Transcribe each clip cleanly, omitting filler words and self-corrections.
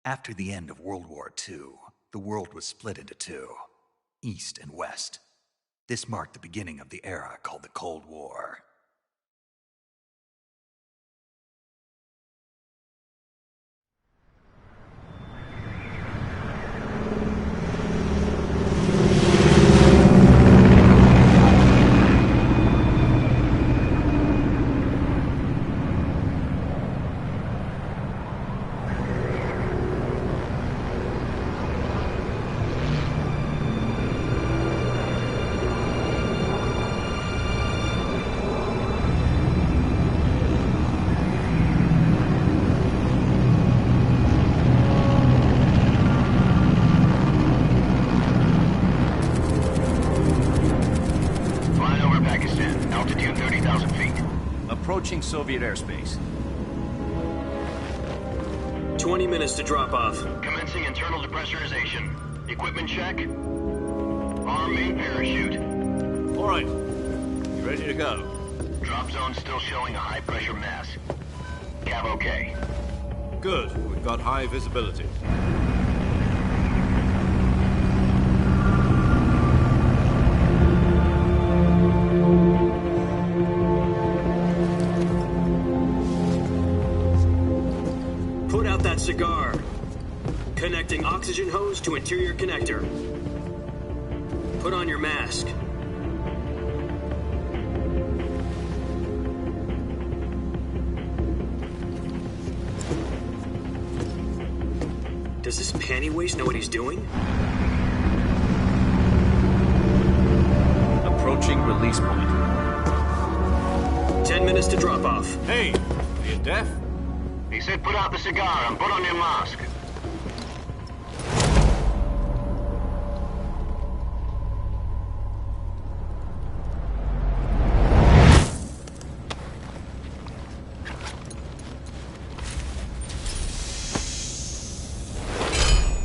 After the end of World War II, the world was split into two, East and West. This marked the beginning of the era called the Cold War. Approaching Soviet airspace. 20 minutes to drop off. Commencing internal depressurization. Equipment check. Arm main parachute. All right. You ready to go? Drop zone still showing a high pressure mass. Cav okay. Good. We've got high visibility. Cigar. Connecting oxygen hose to interior connector. Put on your mask. Does this panty waste know what he's doing? Approaching release point. 10 minutes to drop off. Hey, are you deaf? He said put out the cigar and put on your mask.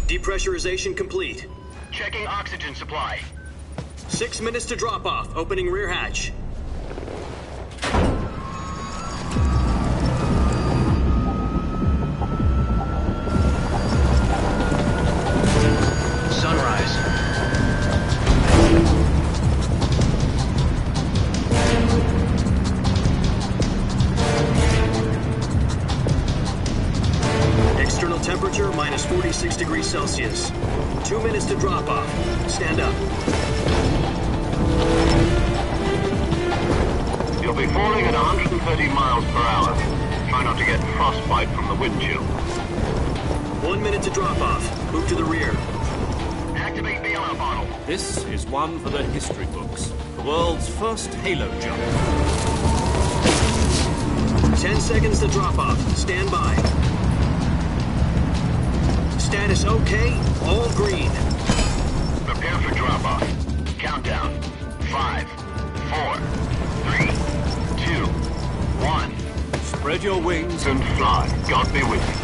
Depressurization complete. Checking oxygen supply. 6 minutes to drop off. Opening rear hatch. Temperature minus 46 degrees Celsius. 2 minutes to drop off. Stand up. You'll be falling at 130 miles per hour. Try not to get frostbite from the wind chill. 1 minute to drop off. Move to the rear. Activate bailout bottle. This is one for the history books. The world's first halo jump. 10 seconds to drop off. Stand by. Status okay, all green. Prepare for drop-off. Countdown. 5, 4, 3, 2, 1. Spread your wings And fly. God be with you.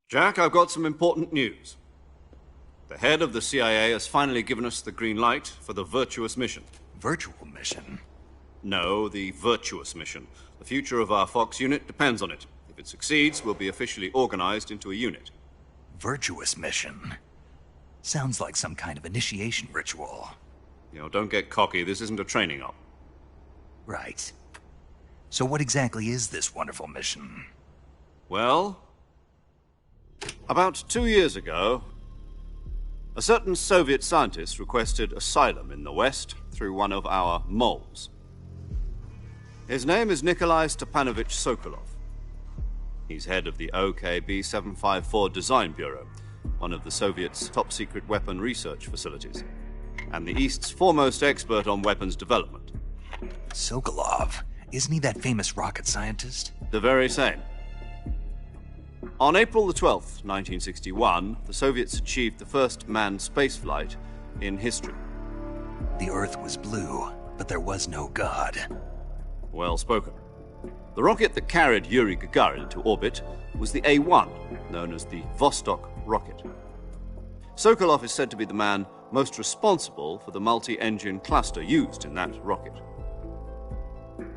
Jack, I've got some important news. The head of the CIA has finally given us the green light for the virtuous mission. Virtual mission? No, the virtuous mission. The future of our Fox unit depends on it. If it succeeds, we'll be officially organized into a unit. Virtuous mission? Sounds like some kind of initiation ritual. You know, don't get cocky. This isn't a training op. Right. So what exactly is this wonderful mission? Well, about 2 years ago, a certain Soviet scientist requested asylum in the West through one of our moles. His name is Nikolai Stepanovich Sokolov. He's head of the OKB 754 Design Bureau, one of the Soviets' top-secret weapon research facilities, and the East's foremost expert on weapons development. Sokolov? Isn't he that famous rocket scientist? The very same. On April the 12th, 1961, the Soviets achieved the first manned spaceflight in history. The Earth was blue, but there was no God. Well spoken. The rocket that carried Yuri Gagarin into orbit was the A-1, known as the Vostok rocket. Sokolov is said to be the man most responsible for the multi-engine cluster used in that rocket.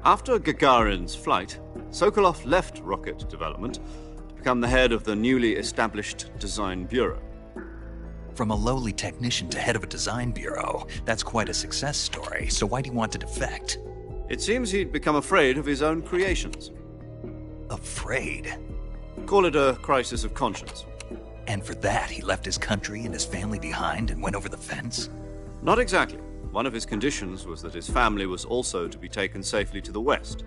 After Gagarin's flight, Sokolov left rocket development to become the head of the newly established Design Bureau. From a lowly technician to head of a design bureau, that's quite a success story, so why'd he want to defect? It seems he'd become afraid of his own creations. Afraid? Call it a crisis of conscience. And for that, he left his country and his family behind and went over the fence? Not exactly. One of his conditions was that his family was also to be taken safely to the west.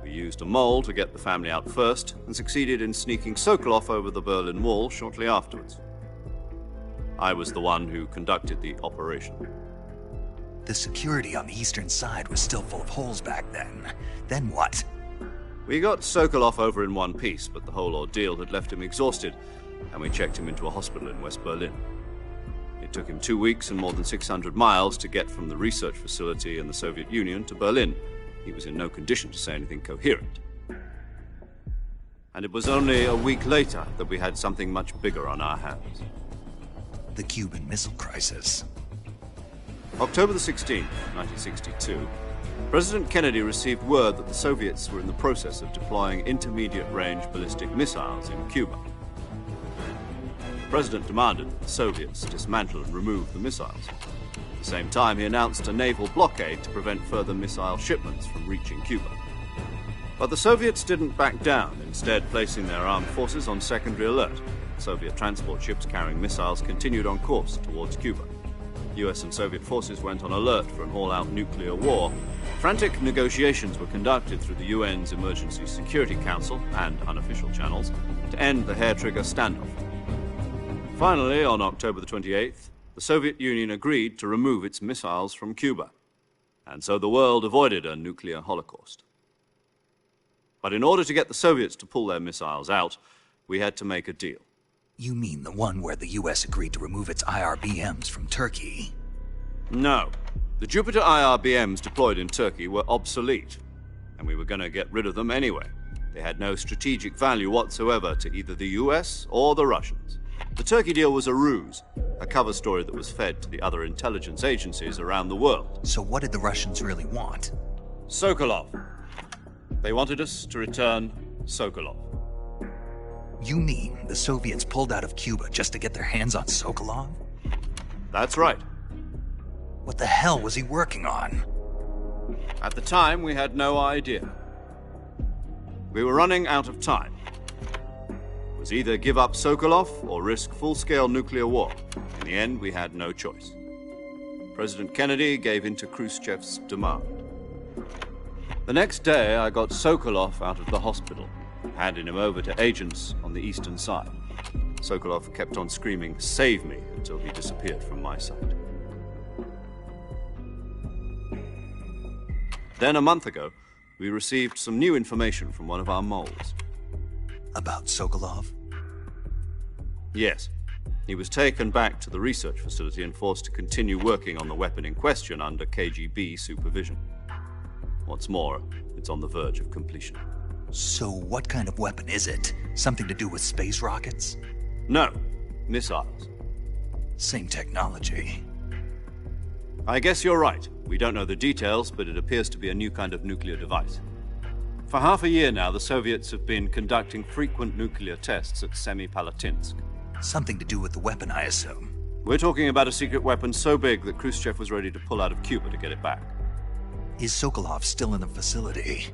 We used a mole to get the family out first and succeeded in sneaking Sokolov over the Berlin Wall shortly afterwards. I was the one who conducted the operation. The security on the eastern side was still full of holes back then. Then what? We got Sokolov over in one piece, but the whole ordeal had left him exhausted, and we checked him into a hospital in West Berlin. It took him 2 weeks and more than 600 miles to get from the research facility in the Soviet Union to Berlin. He was in no condition to say anything coherent. And it was only a week later that we had something much bigger on our hands. The Cuban Missile Crisis. October the 16th, 1962, President Kennedy received word that the Soviets were in the process of deploying intermediate-range ballistic missiles in Cuba. The President demanded that the Soviets dismantle and remove the missiles. At the same time, he announced a naval blockade to prevent further missile shipments from reaching Cuba. But the Soviets didn't back down, instead placing their armed forces on secondary alert. Soviet transport ships carrying missiles continued on course towards Cuba. US and Soviet forces went on alert for an all-out nuclear war. Frantic negotiations were conducted through the UN's Emergency Security Council and unofficial channels to end the hair-trigger standoff. Finally, on October the 28th, the Soviet Union agreed to remove its missiles from Cuba, and so the world avoided a nuclear holocaust. But in order to get the Soviets to pull their missiles out, we had to make a deal. You mean the one where the US agreed to remove its IRBMs from Turkey? No. The Jupiter IRBMs deployed in Turkey were obsolete, and we were going to get rid of them anyway. They had no strategic value whatsoever to either the US or the Russians. The Turkey deal was a ruse, a cover story that was fed to the other intelligence agencies around the world. So what did the Russians really want? Sokolov. They wanted us to return Sokolov. You mean the Soviets pulled out of Cuba just to get their hands on Sokolov? That's right. What the hell was he working on? At the time, we had no idea. We were running out of time. It was either give up Sokolov or risk full-scale nuclear war. In the end, we had no choice. President Kennedy gave in to Khrushchev's demand. The next day, I got Sokolov out of the hospital, handing him over to agents on the eastern side. Sokolov kept on screaming, "Save me," until he disappeared from my sight. Then, a month ago, we received some new information from one of our moles. About Sokolov? Yes. He was taken back to the research facility and forced to continue working on the weapon in question under KGB supervision. What's more, it's on the verge of completion. So what kind of weapon is it? Something to do with space rockets? No, missiles. Same technology. I guess you're right. We don't know the details, but it appears to be a new kind of nuclear device. For half a year now, the Soviets have been conducting frequent nuclear tests at Semipalatinsk. Something to do with the weapon, I assume. We're talking about a secret weapon so big that Khrushchev was ready to pull out of Cuba to get it back. Is Sokolov still in the facility?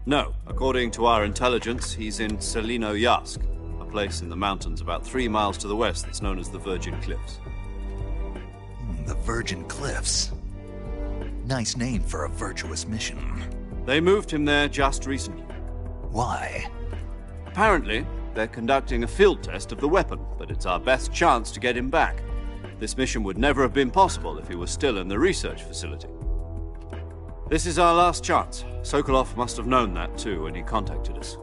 No. According to our intelligence, he's in Selinoyarsk, a place in the mountains about 3 miles to the west that's known as the Virgin Cliffs. The Virgin Cliffs. Nice name for a virtuous mission. They moved him there just recently. Why? Apparently, they're conducting a field test of the weapon, but it's our best chance to get him back. This mission would never have been possible if he was still in the research facility. This is our last chance. Sokolov must have known that too when he contacted us.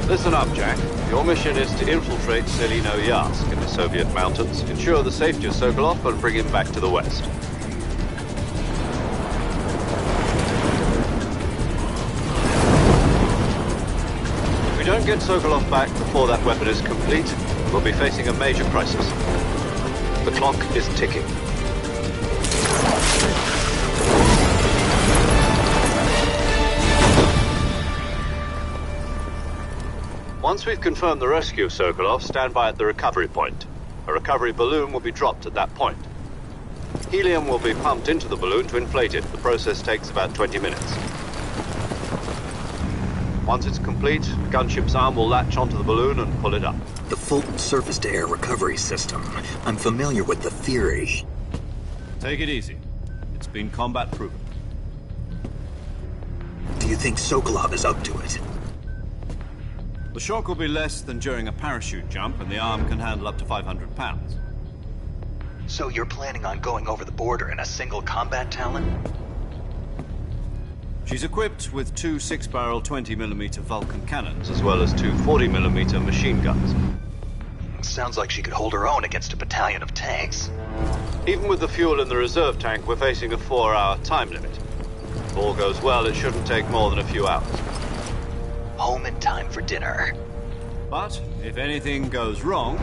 Listen up, Jack. Your mission is to infiltrate Selino Yask in the Soviet mountains, ensure the safety of Sokolov, and bring him back to the West. If we don't get Sokolov back before that weapon is complete, we'll be facing a major crisis. The clock is ticking. Once we've confirmed the rescue of Sokolov, stand by at the recovery point. A recovery balloon will be dropped at that point. Helium will be pumped into the balloon to inflate it. The process takes about 20 minutes. Once it's complete, the gunship's arm will latch onto the balloon and pull it up. The Fulton surface-to-air recovery system. I'm familiar with the theory. Take it easy. It's been combat-proven. Do you think Sokolov is up to it? The shock will be less than during a parachute jump, and the arm can handle up to 500 pounds. So you're planning on going over the border in a single combat Talon? She's equipped with two 6-barrel 20mm Vulcan cannons, as well as two 40mm machine guns. Sounds like she could hold her own against a battalion of tanks. Even with the fuel in the reserve tank, we're facing a 4-hour time limit. If all goes well, it shouldn't take more than a few hours. Home in time for dinner. But if anything goes wrong,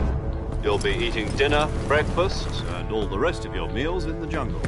you'll be eating dinner, breakfast, and all the rest of your meals in the jungle.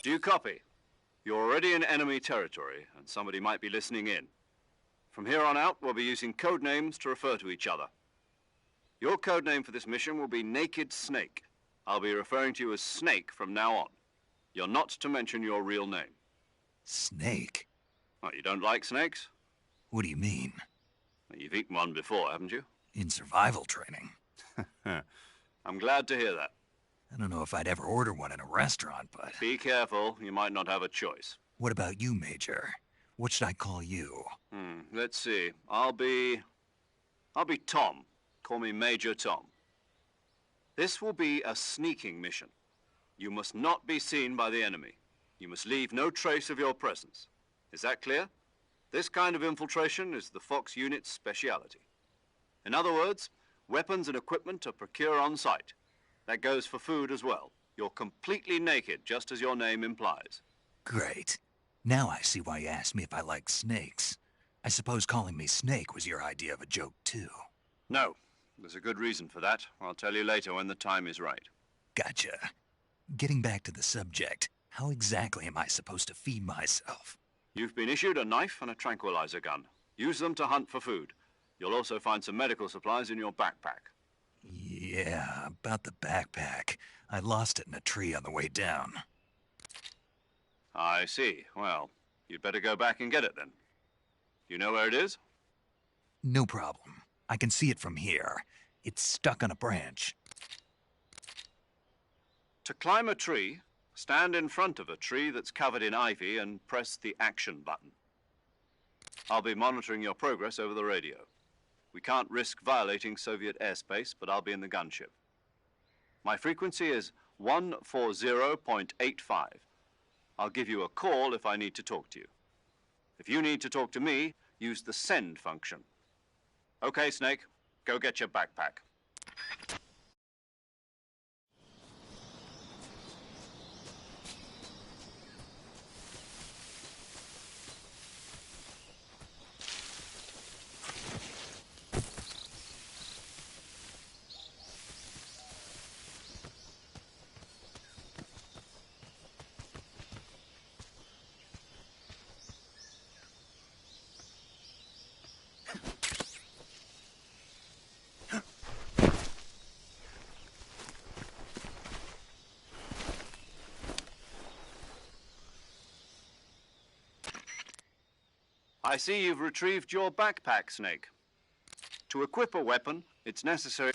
Do you copy? You're already in enemy territory, and somebody might be listening in. From here on out, we'll be using code names to refer to each other. Your code name for this mission will be Naked Snake. I'll be referring to you as Snake from now on. You're not to mention your real name. Snake? Oh, you don't like snakes? What do you mean? Well, you've eaten one before, haven't you? In survival training. I'm glad to hear that. I don't know if I'd ever order one in a restaurant, but... Be careful, you might not have a choice. What about you, Major? What should I call you? Let's see. I'll be Tom. Call me Major Tom. This will be a sneaking mission. You must not be seen by the enemy. You must leave no trace of your presence. Is that clear? This kind of infiltration is the Fox unit's speciality. In other words, weapons and equipment are procured on site. That goes for food as well. You're completely naked, just as your name implies. Great. Now I see why you asked me if I like snakes. I suppose calling me Snake was your idea of a joke, too. No. There's a good reason for that. I'll tell you later when the time is right. Gotcha. Getting back to the subject, how exactly am I supposed to feed myself? You've been issued a knife and a tranquilizer gun. Use them to hunt for food. You'll also find some medical supplies in your backpack. Yeah, about the backpack. I lost it in a tree on the way down. I see. Well, you'd better go back and get it then. You know where it is? No problem. I can see it from here. It's stuck on a branch. To climb a tree, stand in front of a tree that's covered in ivy and press the action button. I'll be monitoring your progress over the radio. We can't risk violating Soviet airspace, but I'll be in the gunship. My frequency is 140.85. I'll give you a call if I need to talk to you. If you need to talk to me, use the send function. Okay, Snake, go get your backpack. I see you've retrieved your backpack, Snake. To equip a weapon, it's necessary...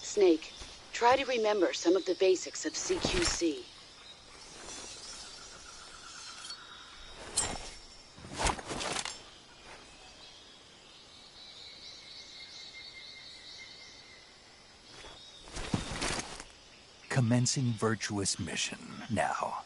Snake, try to remember some of the basics of CQC. Commencing virtuous mission now.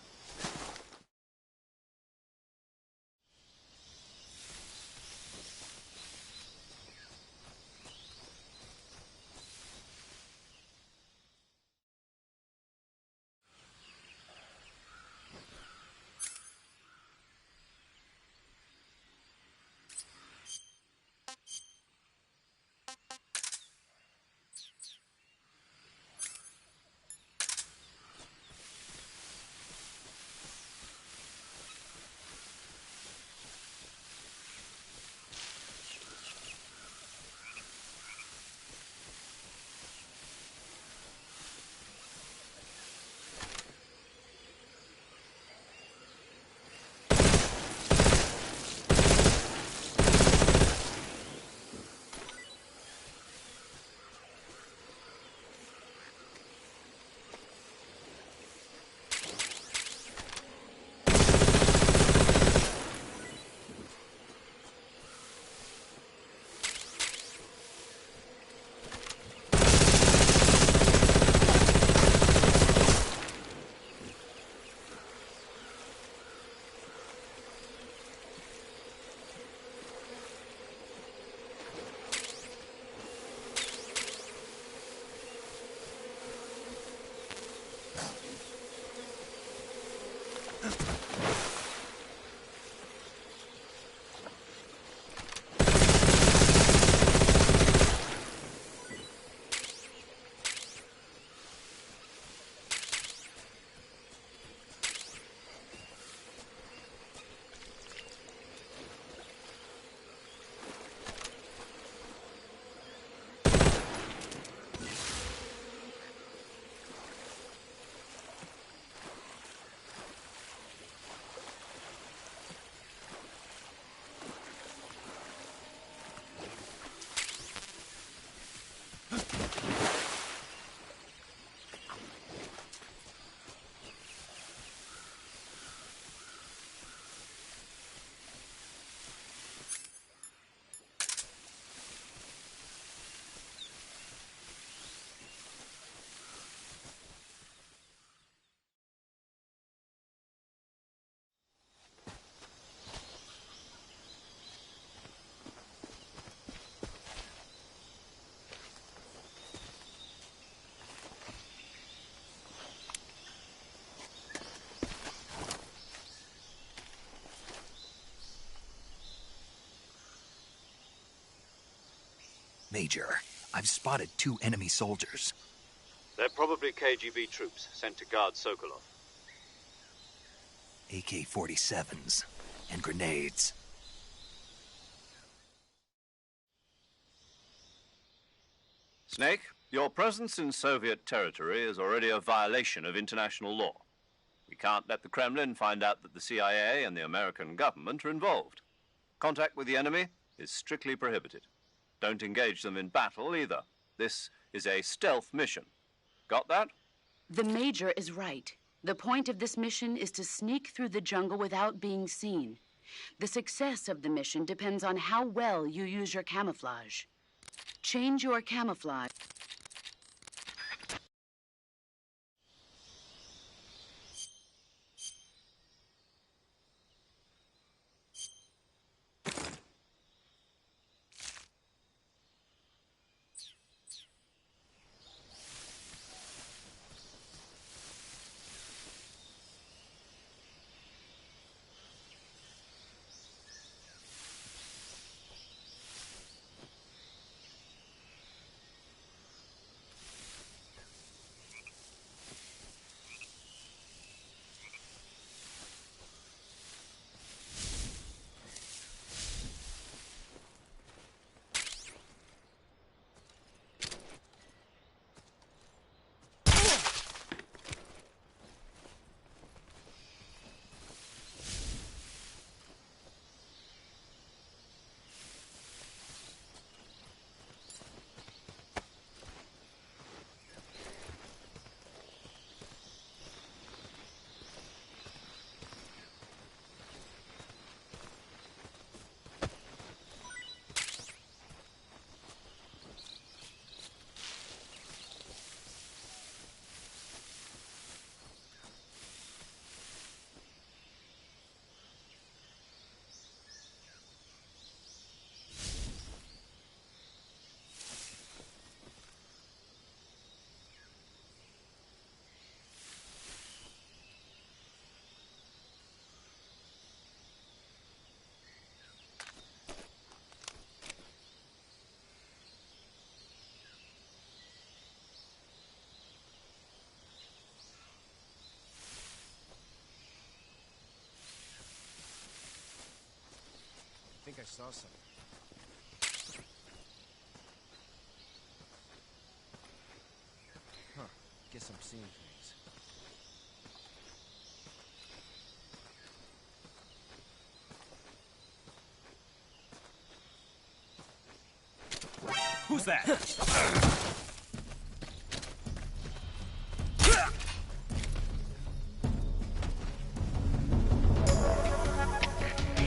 Major, I've spotted 2 enemy soldiers. They're probably KGB troops sent to guard Sokolov. AK-47s and grenades. Snake, Your presence in Soviet territory is already a violation of international law. We can't let the Kremlin find out that the CIA and the American government are involved. Contact with the enemy is strictly prohibited. Don't engage them in battle either. This is a stealth mission. Got that? The Major is right. The point of this mission is to sneak through the jungle without being seen. The success of the mission depends on how well you use your camouflage. Change your camouflage. I think I saw something. Huh. Guess I'm seeing things. Who's that?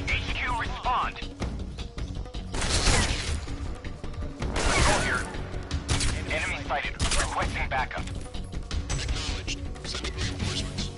HQ, respond. Control here. Enemy sighted. Requesting backup. Acknowledged. Sending reinforcements.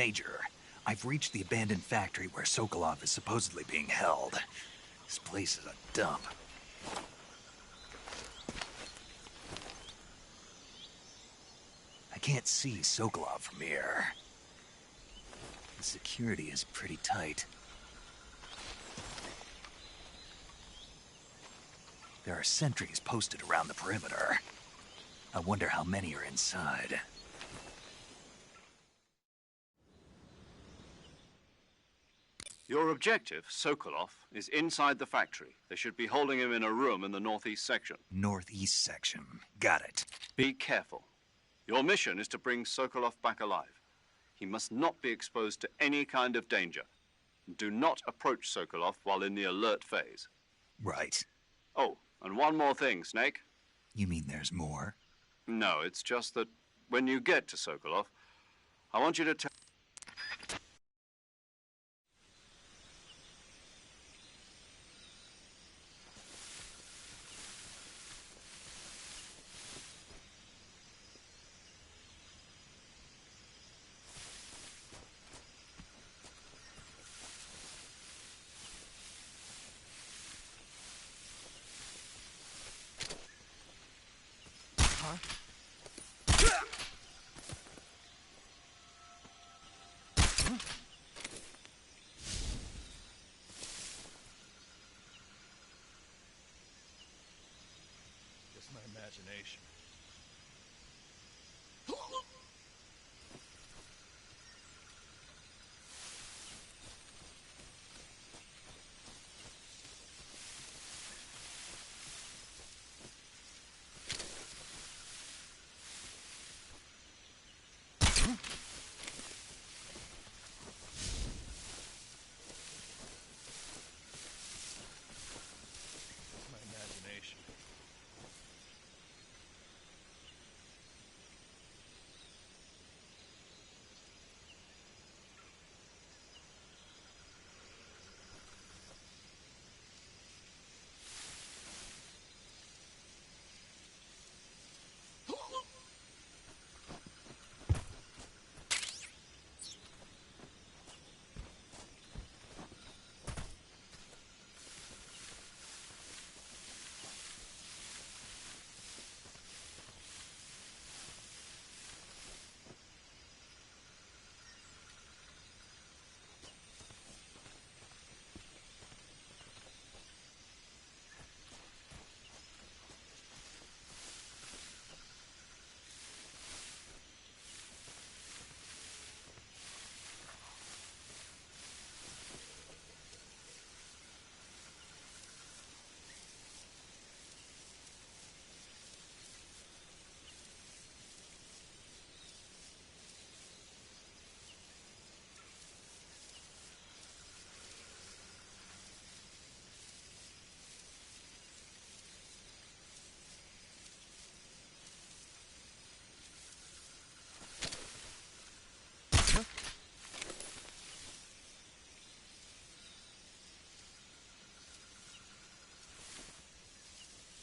Major, I've reached the abandoned factory where Sokolov is supposedly being held. This place is a dump. I can't see Sokolov from here. The security is pretty tight. There are sentries posted around the perimeter. I wonder how many are inside. Your objective, Sokolov, is inside the factory. They should be holding him in a room in the northeast section. Northeast section. Got it. Be careful. Your mission is to bring Sokolov back alive. He must not be exposed to any kind of danger. Do not approach Sokolov while in the alert phase. Right. Oh, and one more thing, Snake. You mean there's more? No, it's just that when you get to Sokolov, I want you to tell... Just my imagination.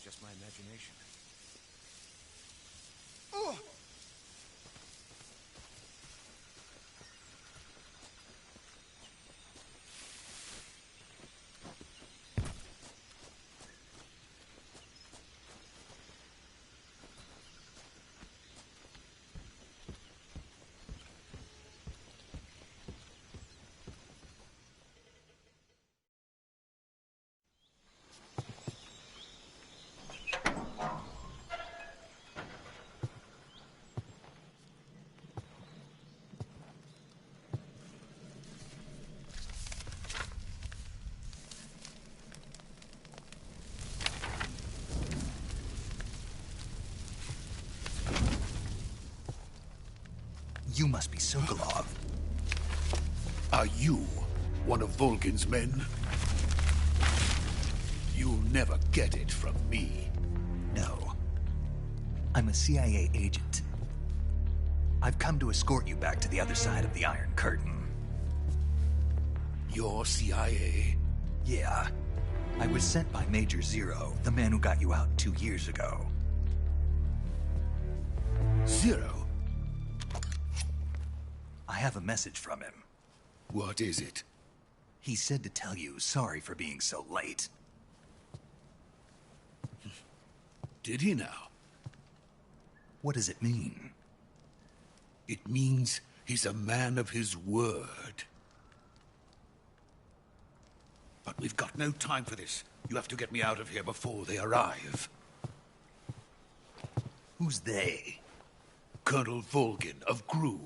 Just my imagination. Just my imagination. You must be Sokolov. Are you one of Volgin's men? You'll never get it from me. No. I'm a CIA agent. I've come to escort you back to the other side of the Iron Curtain. You're CIA? Yeah. I was sent by Major Zero, the man who got you out 2 years ago. Zero? I have a message from him. What is it? He said to tell you sorry for being so late. Did he now? What does it mean? It means he's a man of his word. But we've got no time for this. You have to get me out of here before they arrive. Who's they? Colonel Volgin of Gru.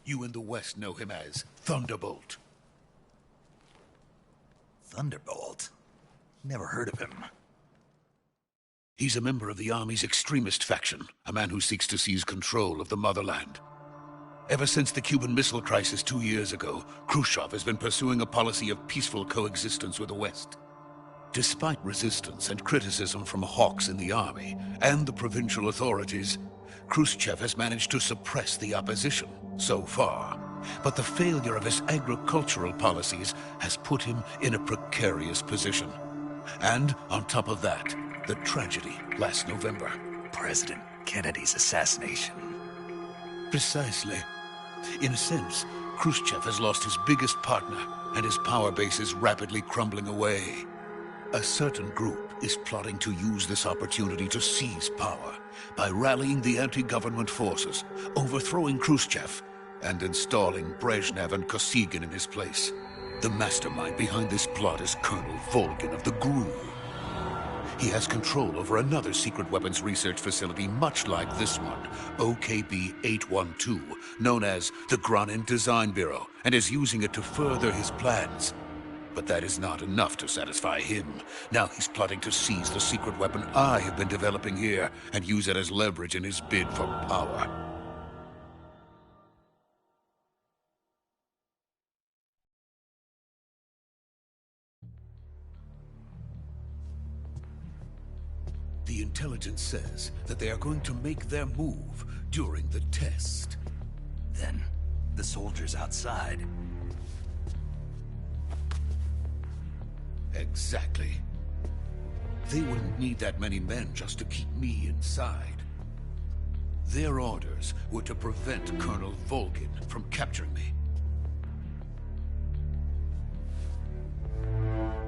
You in the West know him as Thunderbolt. Thunderbolt? Never heard of him. He's a member of the Army's extremist faction, a man who seeks to seize control of the motherland. Ever since the Cuban Missile Crisis 2 years ago, Khrushchev has been pursuing a policy of peaceful coexistence with the West. Despite resistance and criticism from hawks in the army and the provincial authorities, Khrushchev has managed to suppress the opposition so far. But the failure of his agricultural policies has put him in a precarious position. And on top of that, the tragedy last November. President Kennedy's assassination. Precisely. In a sense, Khrushchev has lost his biggest partner, and his power base is rapidly crumbling away. A certain group is plotting to use this opportunity to seize power by rallying the anti-government forces, overthrowing Khrushchev, and installing Brezhnev and Kosygin in his place. The mastermind behind this plot is Colonel Volgin of the GRU. He has control over another secret weapons research facility much like this one, OKB-812, known as the Granin Design Bureau, and is using it to further his plans. But that is not enough to satisfy him. Now he's plotting to seize the secret weapon I have been developing here and use it as leverage in his bid for power. The intelligence says that they are going to make their move during the test. Then, the soldiers outside. Exactly. They wouldn't need that many men just to keep me inside. Their orders were to prevent Colonel Volgin from capturing me.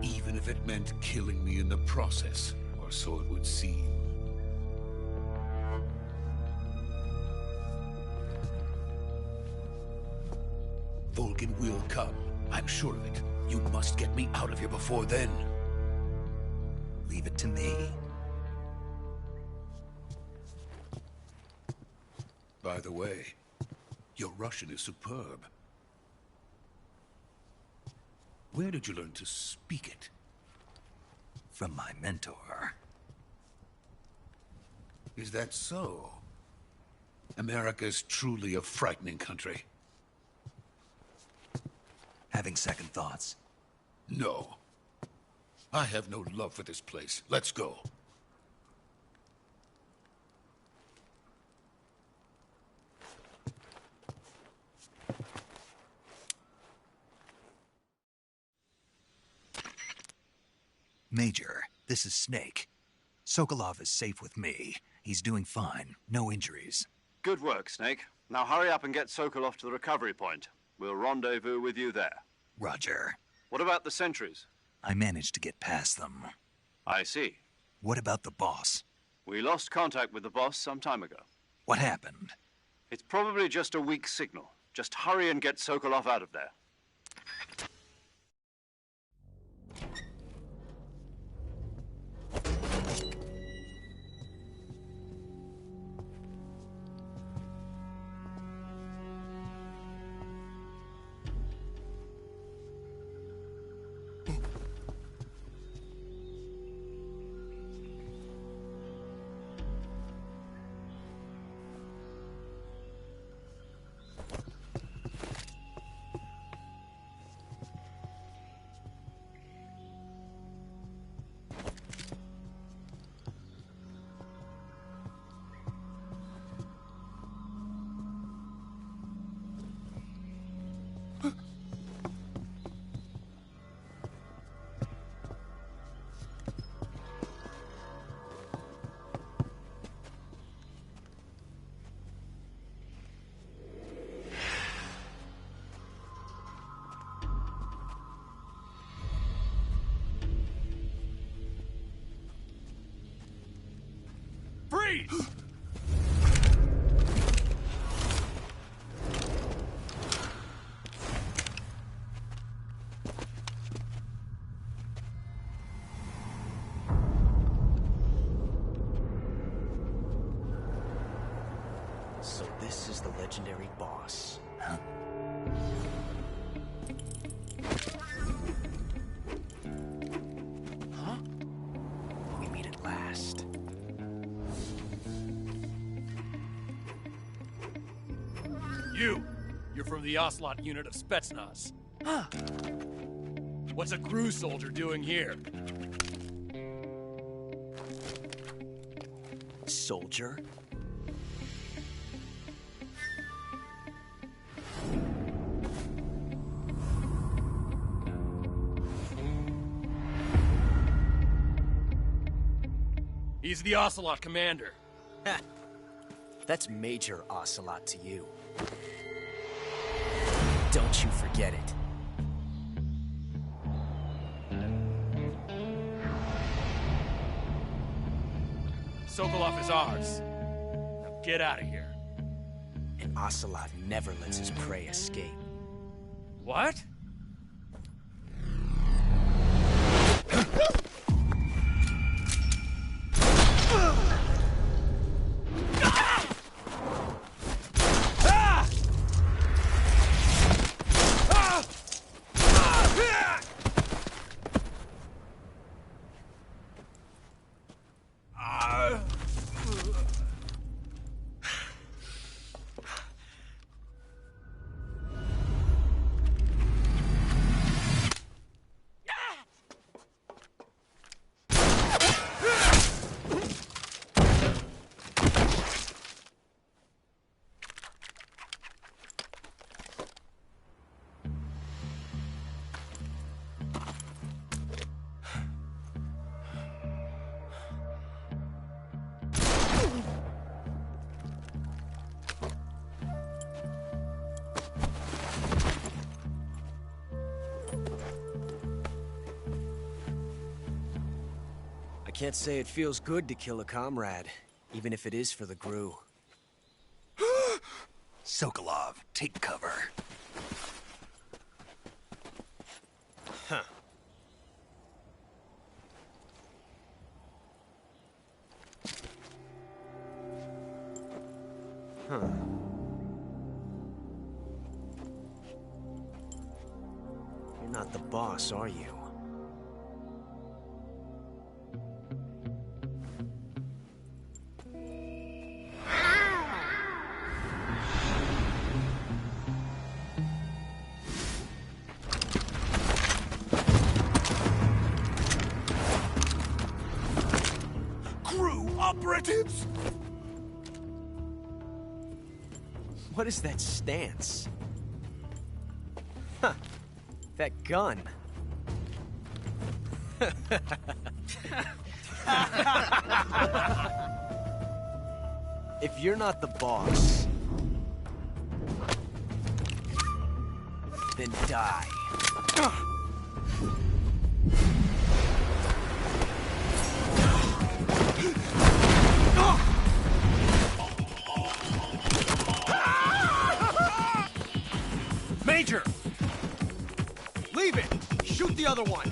Even if it meant killing me in the process, or so it would seem. Volgin will come. I'm sure of it. You must get me out of here before then. Leave it to me. By the way, your Russian is superb. Where did you learn to speak it? From my mentor. Is that so? America's truly a frightening country. Having second thoughts? No. I have no love for this place. Let's go. Major, this is Snake. Sokolov is safe with me. He's doing fine. No injuries. Good work, Snake. Now hurry up and get Sokolov to the recovery point. We'll rendezvous with you there. Roger. What about the sentries? I managed to get past them. I see. What about the boss? We lost contact with the boss some time ago. What happened? It's probably just a weak signal. Just hurry and get Sokolov out of there. Freeze! So this is the legendary boss. Huh? Huh? We meet at last. You're from the Ocelot unit of Spetsnaz. Huh. What's a crew soldier doing here? Soldier? He's the Ocelot commander. Ha! That's Major Ocelot to you. Don't you forget it. Sokolov is ours. Now get out of here. And Ocelot never lets his prey escape. What? I can't say it feels good to kill a comrade, even if it is for the GRU. Sokolov, take cover. Huh. Huh. You're not the boss, are you? Operatives! What is that stance? Huh. That gun. If you're not the boss, then die. Major! Leave it! Shoot the other one!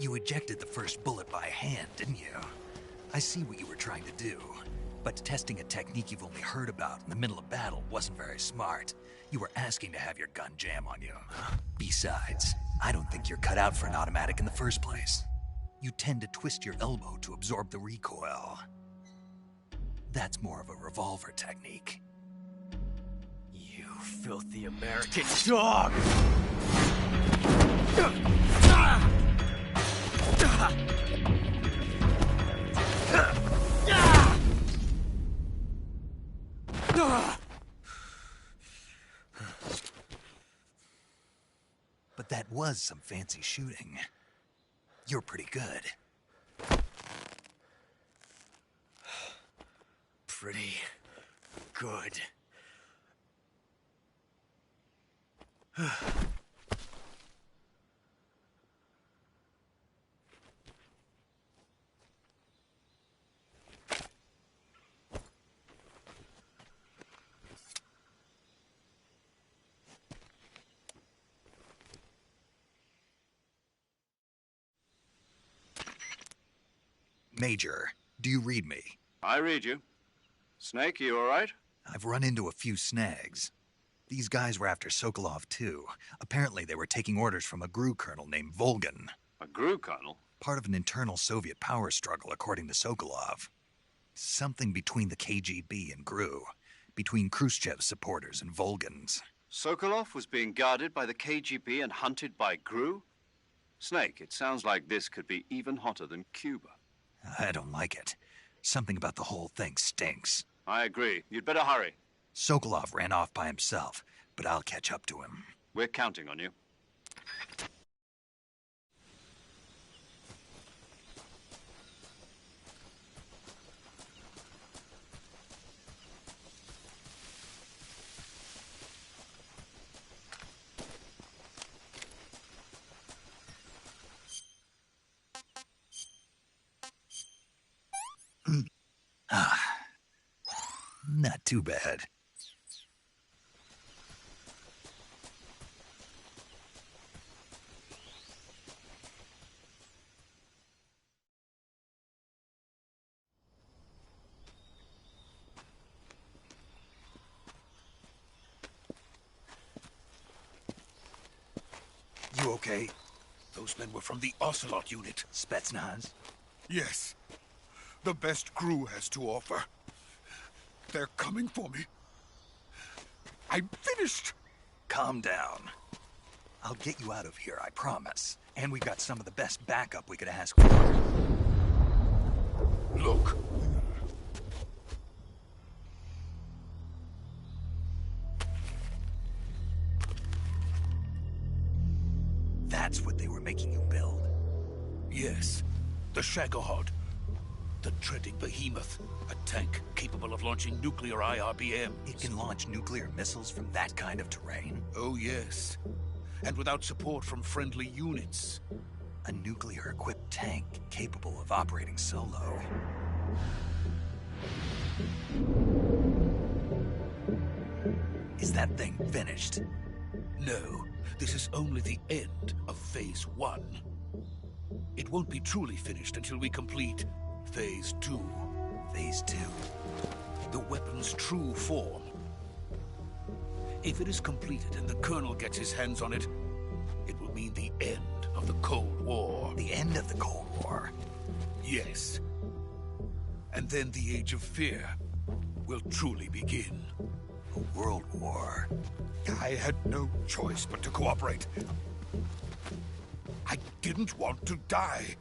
You ejected the first bullet by hand, didn't you? I see what you were trying to do. But testing a technique you've only heard about in the middle of battle wasn't very smart. You were asking to have your gun jam on you. Besides, I don't think you're cut out for an automatic in the first place. You tend to twist your elbow to absorb the recoil. That's more of a revolver technique. You filthy American dog! But that was some fancy shooting. You're pretty good. Pretty good. Major, do you read me? I read you. Snake, you all right? I've run into a few snags. These guys were after Sokolov, too. Apparently they were taking orders from a GRU colonel named Volgan. A GRU colonel? Part of an internal Soviet power struggle, according to Sokolov. Something between the KGB and GRU. Between Khrushchev's supporters and Volgan's. Sokolov was being guarded by the KGB and hunted by GRU? Snake, it sounds like this could be even hotter than Cuba. I don't like it. Something about the whole thing stinks. I agree. You'd better hurry. Sokolov ran off by himself, but I'll catch up to him. We're counting on you. Not too bad. You okay? Those men were from the Ocelot unit. Spetsnaz? Yes. The best GRU has to offer. They're coming for me. I'm finished. Calm down. I'll get you out of here, I promise. And we've got some of the best backup we could ask for. Look. That's what they were making you build? Yes. The Shagohod. The treading behemoth. A tank capable of launching nuclear IRBMs. It can launch nuclear missiles from that kind of terrain? Oh, yes. And without support from friendly units. A nuclear-equipped tank capable of operating solo. Is that thing finished? No. This is only the end of Phase 1. It won't be truly finished until we complete Phase 2. Phase 2? The weapon's true form. If it is completed and the Colonel gets his hands on it, it will mean the end of the Cold War. The end of the Cold War? Yes. And then the Age of Fear will truly begin. A world war? I had no choice but to cooperate. I didn't want to die.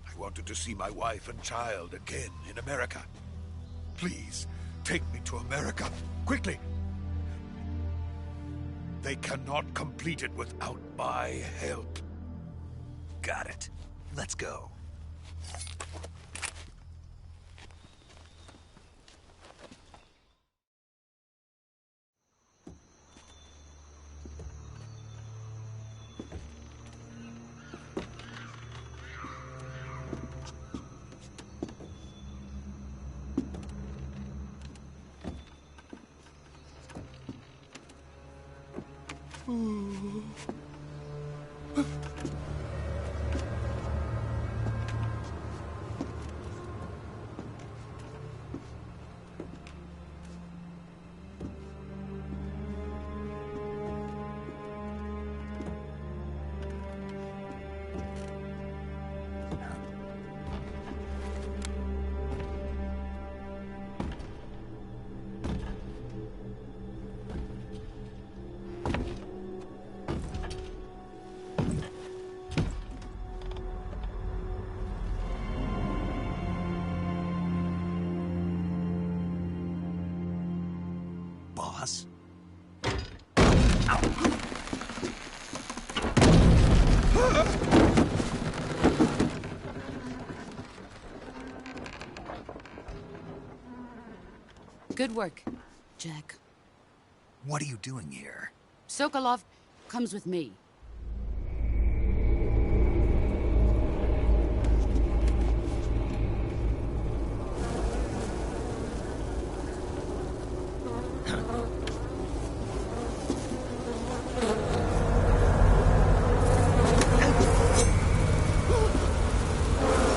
I wanted to see my wife and child again in America. Please, take me to America, quickly. They cannot complete it without my help. Got it. Let's go. Good work, Jack. What are you doing here? Sokolov comes with me.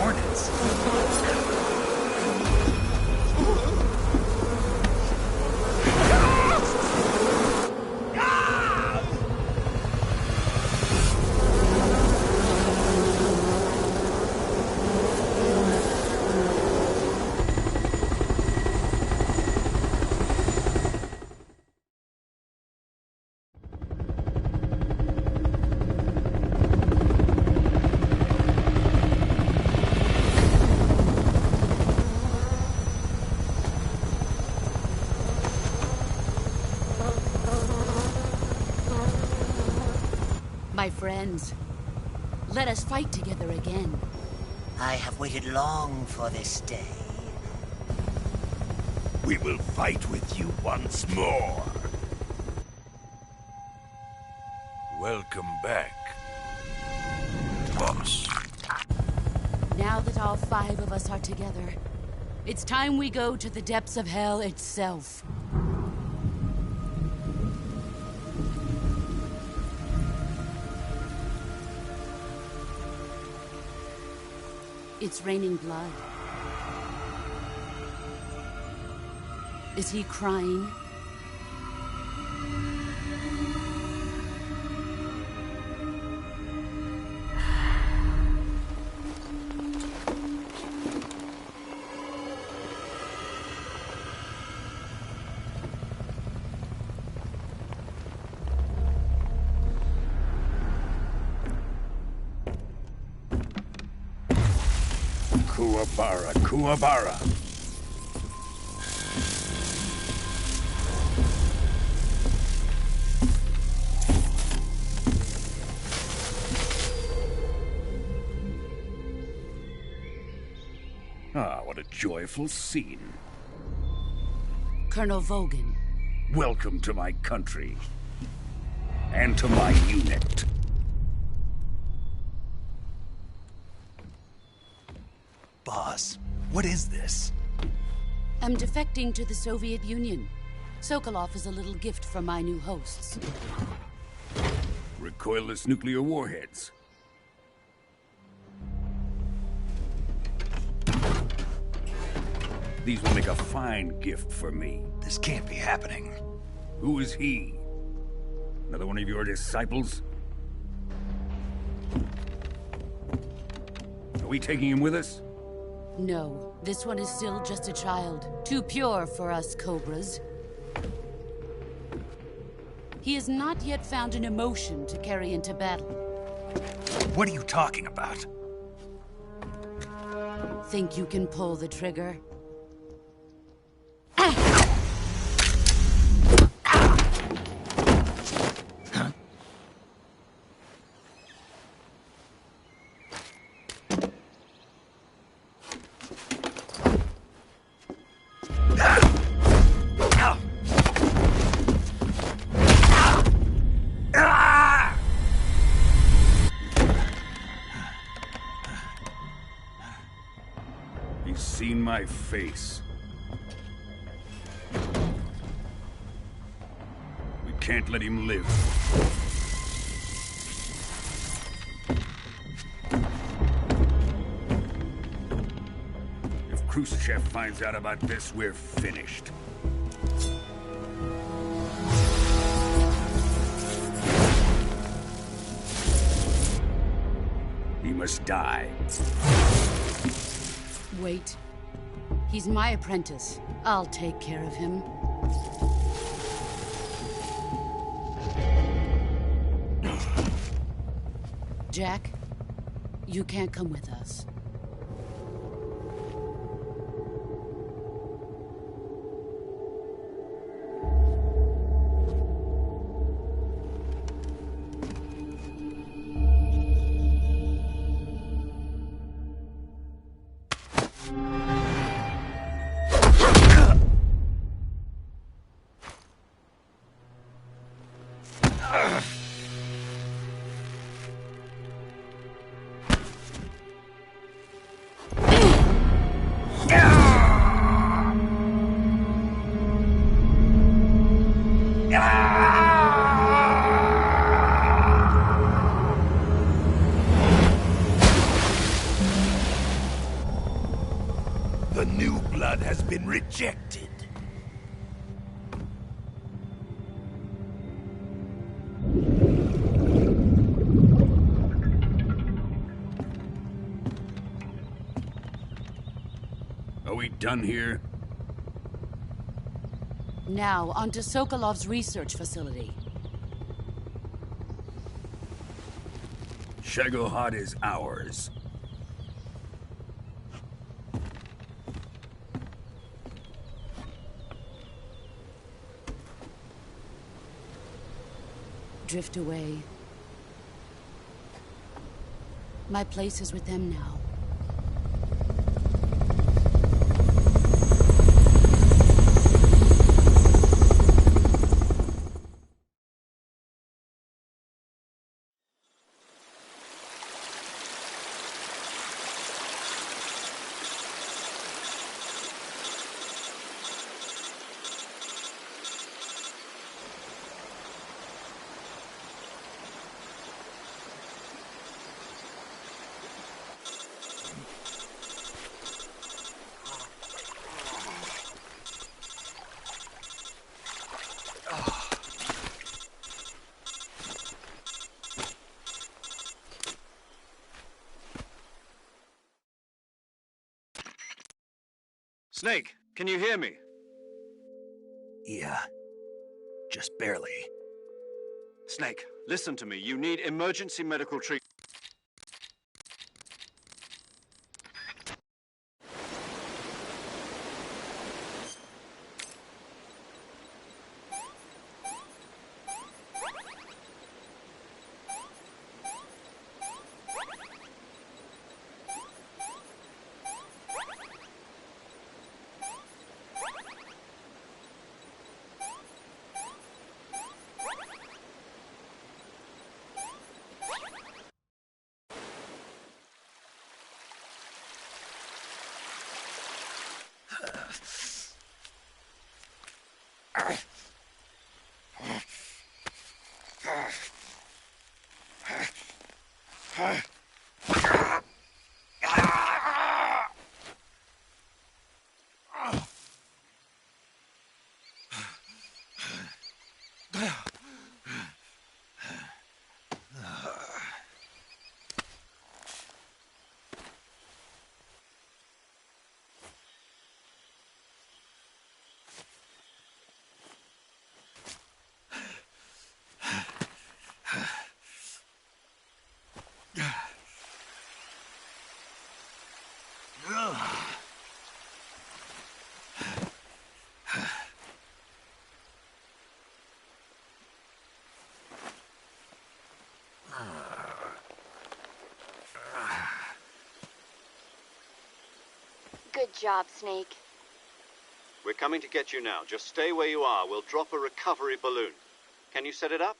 Hornets. My friends, let us fight together again. I have waited long for this day. We will fight with you once more. Welcome back, boss. Now that all 5 of us are together, it's time we go to the depths of hell itself. It's raining blood. Is he crying? Kuwabara, Kuwabara. Ah, what a joyful scene. Colonel Vogan. Welcome to my country. And to my unit. Boss, what is this? I'm defecting to the Soviet Union. Sokolov is a little gift from my new hosts. Recoilless nuclear warheads. These will make a fine gift for me. This can't be happening. Who is he? Another one of your disciples? Are we taking him with us? No, this one is still just a child. Too pure for us Cobras. He has not yet found an emotion to carry into battle. What are you talking about? Think you can pull the trigger? He's seen my face. We can't let him live. If Khrushchev finds out about this, we're finished. He must die. Wait. He's my apprentice. I'll take care of him. Jack, you can't come with us. The new blood has been rejected. Are we done here? Now, on to Sokolov's research facility. Shagohod is ours. Drift away. My place is with them now. Snake, can you hear me? Yeah. Just barely. Snake, listen to me. You need emergency medical treatment. Good job, Snake. We're coming to get you now. Just stay where you are. We'll drop a recovery balloon. Can you set it up?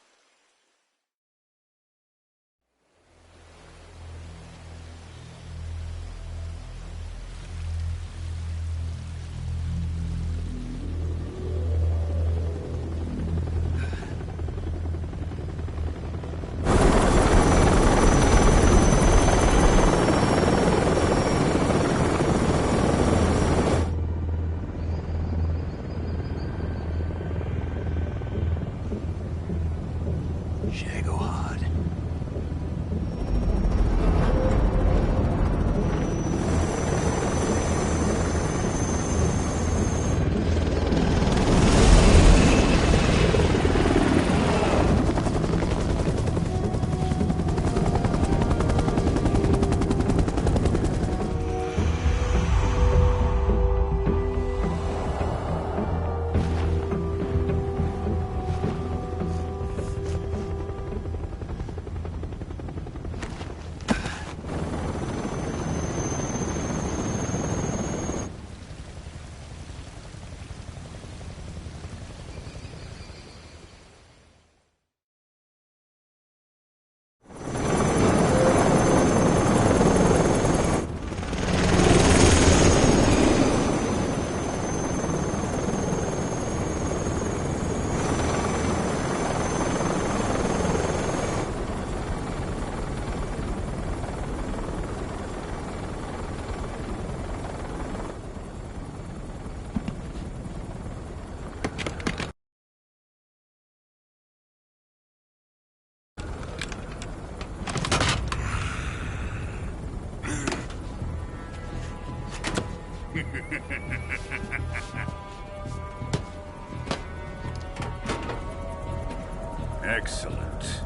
Excellent.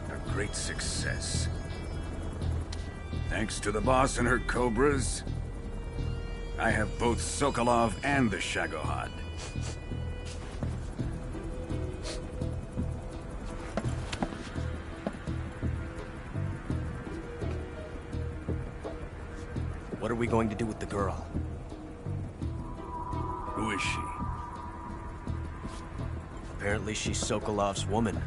A great success. Thanks to the boss and her cobras, I have both Sokolov and the Shagohod. What are we going to do with the girl? Who is she? Apparently she's Sokolov's woman.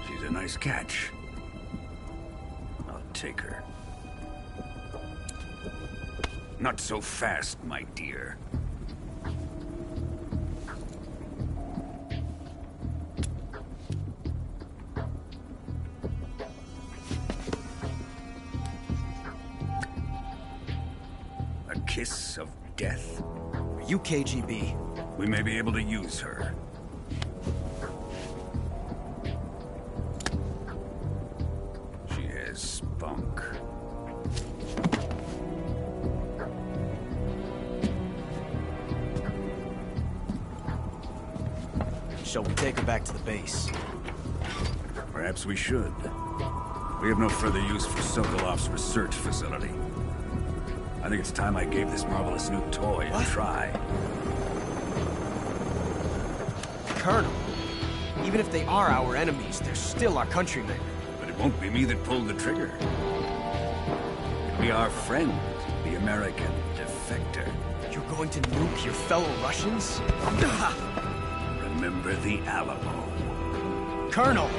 She's a nice catch. I'll take her. Not so fast, my dear. A kiss of death? Are you KGB? We may be able to use her. She has spunk. Shall we take her back to the base? Perhaps we should. We have no further use for Sokolov's research facility. I think it's time I gave this marvelous new toy a try. Colonel, even if they are our enemies, they're still our countrymen. But it won't be me that pulled the trigger. It'll be our friend, the American defector. You're going to nuke your fellow Russians? Remember the Alamo. Colonel!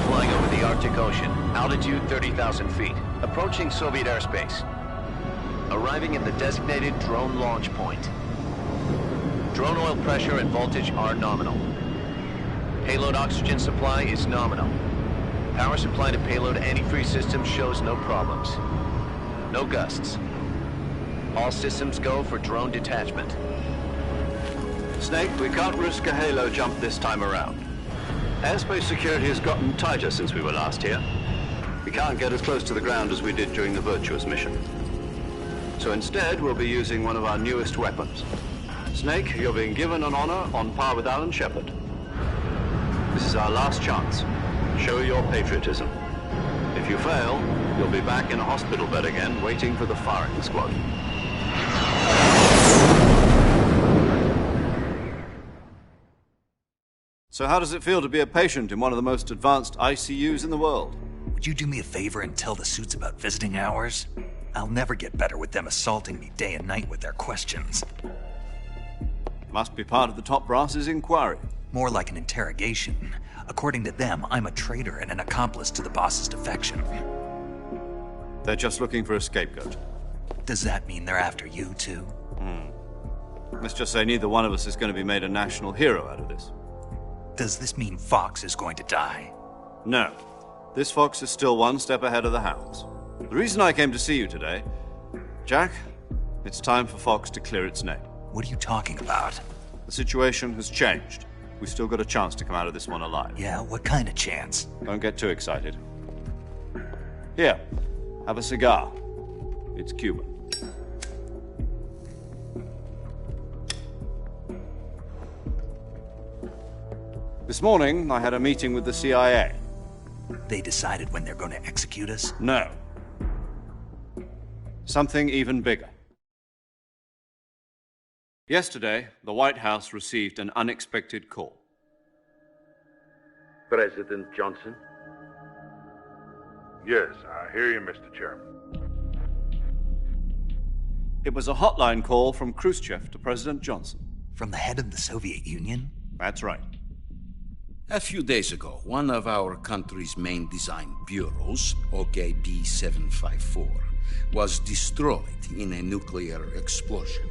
Flying over the Arctic Ocean, altitude 30,000 feet, approaching Soviet airspace. Arriving at the designated drone launch point. Drone oil pressure and voltage are nominal. Payload oxygen supply is nominal. Power supply to payload antifreeze system shows no problems. No gusts. All systems go for drone detachment. Snake, we can't risk a halo jump this time around. Airspace security has gotten tighter since we were last here. We can't get as close to the ground as we did during the Virtuous mission. So instead, we'll be using one of our newest weapons. Snake, you're being given an honor on par with Alan Shepard. This is our last chance. Show your patriotism. If you fail, you'll be back in a hospital bed again, waiting for the firing squad. So how does it feel to be a patient in one of the most advanced ICUs in the world? Would you do me a favor and tell the suits about visiting hours? I'll never get better with them assaulting me day and night with their questions. Must be part of the top brass's inquiry. More like an interrogation. According to them, I'm a traitor and an accomplice to the boss's defection. They're just looking for a scapegoat. Does that mean they're after you, too? Let's just say neither one of us is going to be made a national hero out of this. Does this mean Fox is going to die? No. This fox is still one step ahead of the hounds. The reason I came to see you today, Jack, it's time for Fox to clear its name. What are you talking about? The situation has changed. We've still got a chance to come out of this one alive. Yeah, what kind of chance? Don't get too excited. Here, have a cigar. It's Cuban. This morning, I had a meeting with the CIA. They decided when they're going to execute us? No. Something even bigger. Yesterday, the White House received an unexpected call. President Johnson? Yes, I hear you, Mr. Chairman. It was a hotline call from Khrushchev to President Johnson. From the head of the Soviet Union? That's right. A few days ago, one of our country's main design bureaus, OKB 754, was destroyed in a nuclear explosion.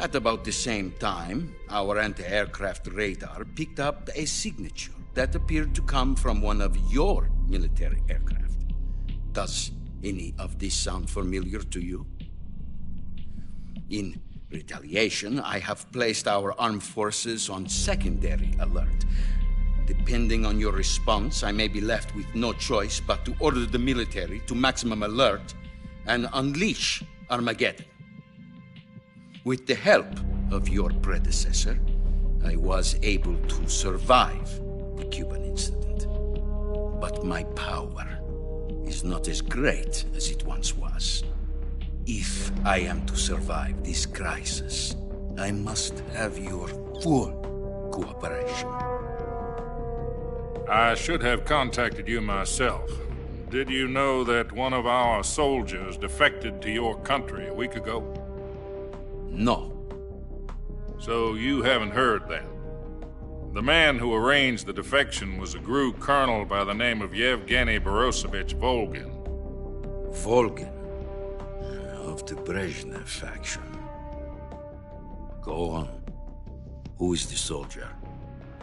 At about the same time, our anti-aircraft radar picked up a signature that appeared to come from one of your military aircraft. Does any of this sound familiar to you? In retaliation, I have placed our armed forces on secondary alert. Depending on your response, I may be left with no choice but to order the military to maximum alert and unleash Armageddon. With the help of your predecessor, I was able to survive the Cuban incident. But my power is not as great as it once was. If I am to survive this crisis, I must have your full cooperation. I should have contacted you myself. Did you know that one of our soldiers defected to your country a week ago? No. So you haven't heard then? The man who arranged the defection was a GRU colonel by the name of Yevgeny Borosovich Volgin. Volgin? Of the Brezhnev faction. Go on. Who is the soldier?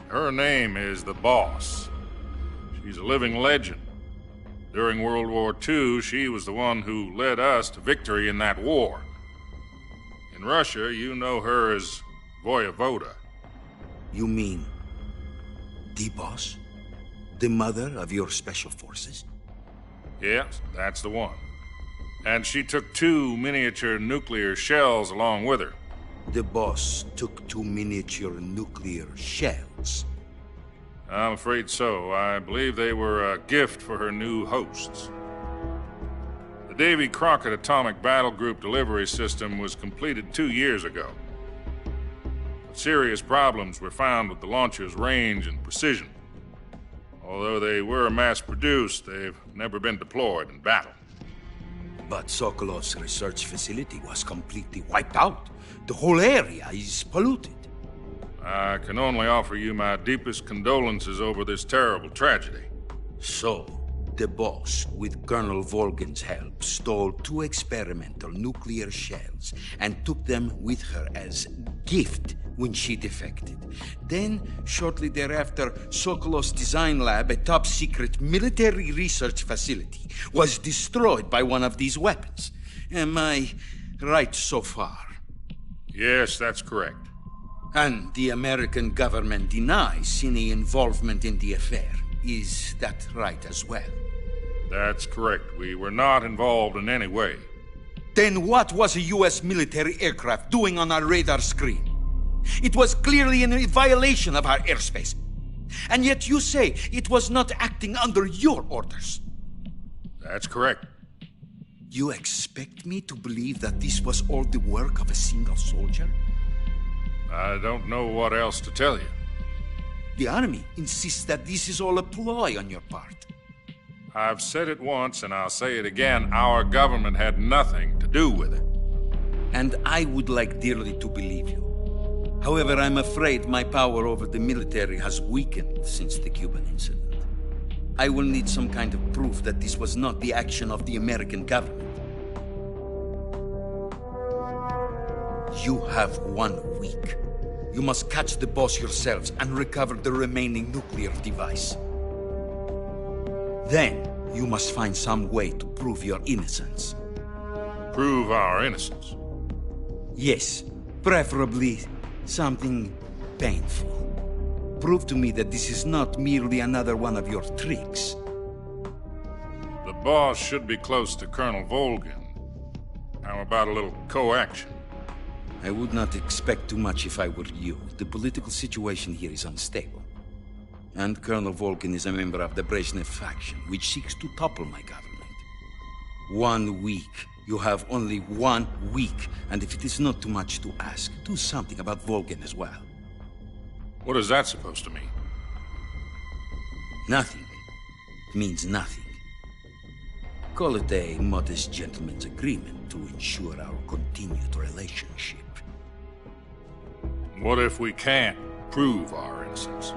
Her name is the Boss. She's a living legend. During World War II, she was the one who led us to victory in that war. In Russia, you know her as Voyevoda. You mean the Boss? The mother of your special forces? Yes, that's the one. And she took 2 miniature nuclear shells along with her. The Boss took 2 miniature nuclear shells? I'm afraid so. I believe they were a gift for her new hosts. The Davy Crockett Atomic Battle Group delivery system was completed 2 years ago. But serious problems were found with the launcher's range and precision. Although they were mass-produced, they've never been deployed in battle. But Sokolov's research facility was completely wiped out. The whole area is polluted. I can only offer you my deepest condolences over this terrible tragedy. So, the Boss, with Colonel Volgin's help, stole 2 experimental nuclear shells and took them with her as gift when she defected. Then, shortly thereafter, Sokolov's design lab, a top-secret military research facility, was destroyed by one of these weapons. Am I right so far? Yes, that's correct. And the American government denies any involvement in the affair. Is that right as well? That's correct. We were not involved in any way. Then what was a U.S. military aircraft doing on our radar screen? It was clearly in violation of our airspace. And yet you say it was not acting under your orders. That's correct. You expect me to believe that this was all the work of a single soldier? I don't know what else to tell you. The Army insists that this is all a ploy on your part. I've said it once, and I'll say it again. Our government had nothing to do with it. And I would like dearly to believe you. However, I'm afraid my power over the military has weakened since the Cuban incident. I will need some kind of proof that this was not the action of the American government. You have 1 week. You must catch the boss yourselves and recover the remaining nuclear device. Then, you must find some way to prove your innocence. Prove our innocence? Yes, preferably something painful. Prove to me that this is not merely another one of your tricks. The boss should be close to Colonel Volgin. How about a little co-action? I would not expect too much if I were you. The political situation here is unstable. And Colonel Volgin is a member of the Brezhnev faction, which seeks to topple my government. 1 week. You have only 1 week, and if it is not too much to ask, do something about Volgin as well. What is that supposed to mean? Nothing. It means nothing. Call it a modest gentleman's agreement to ensure our continued relationship. What if we can't prove our innocence?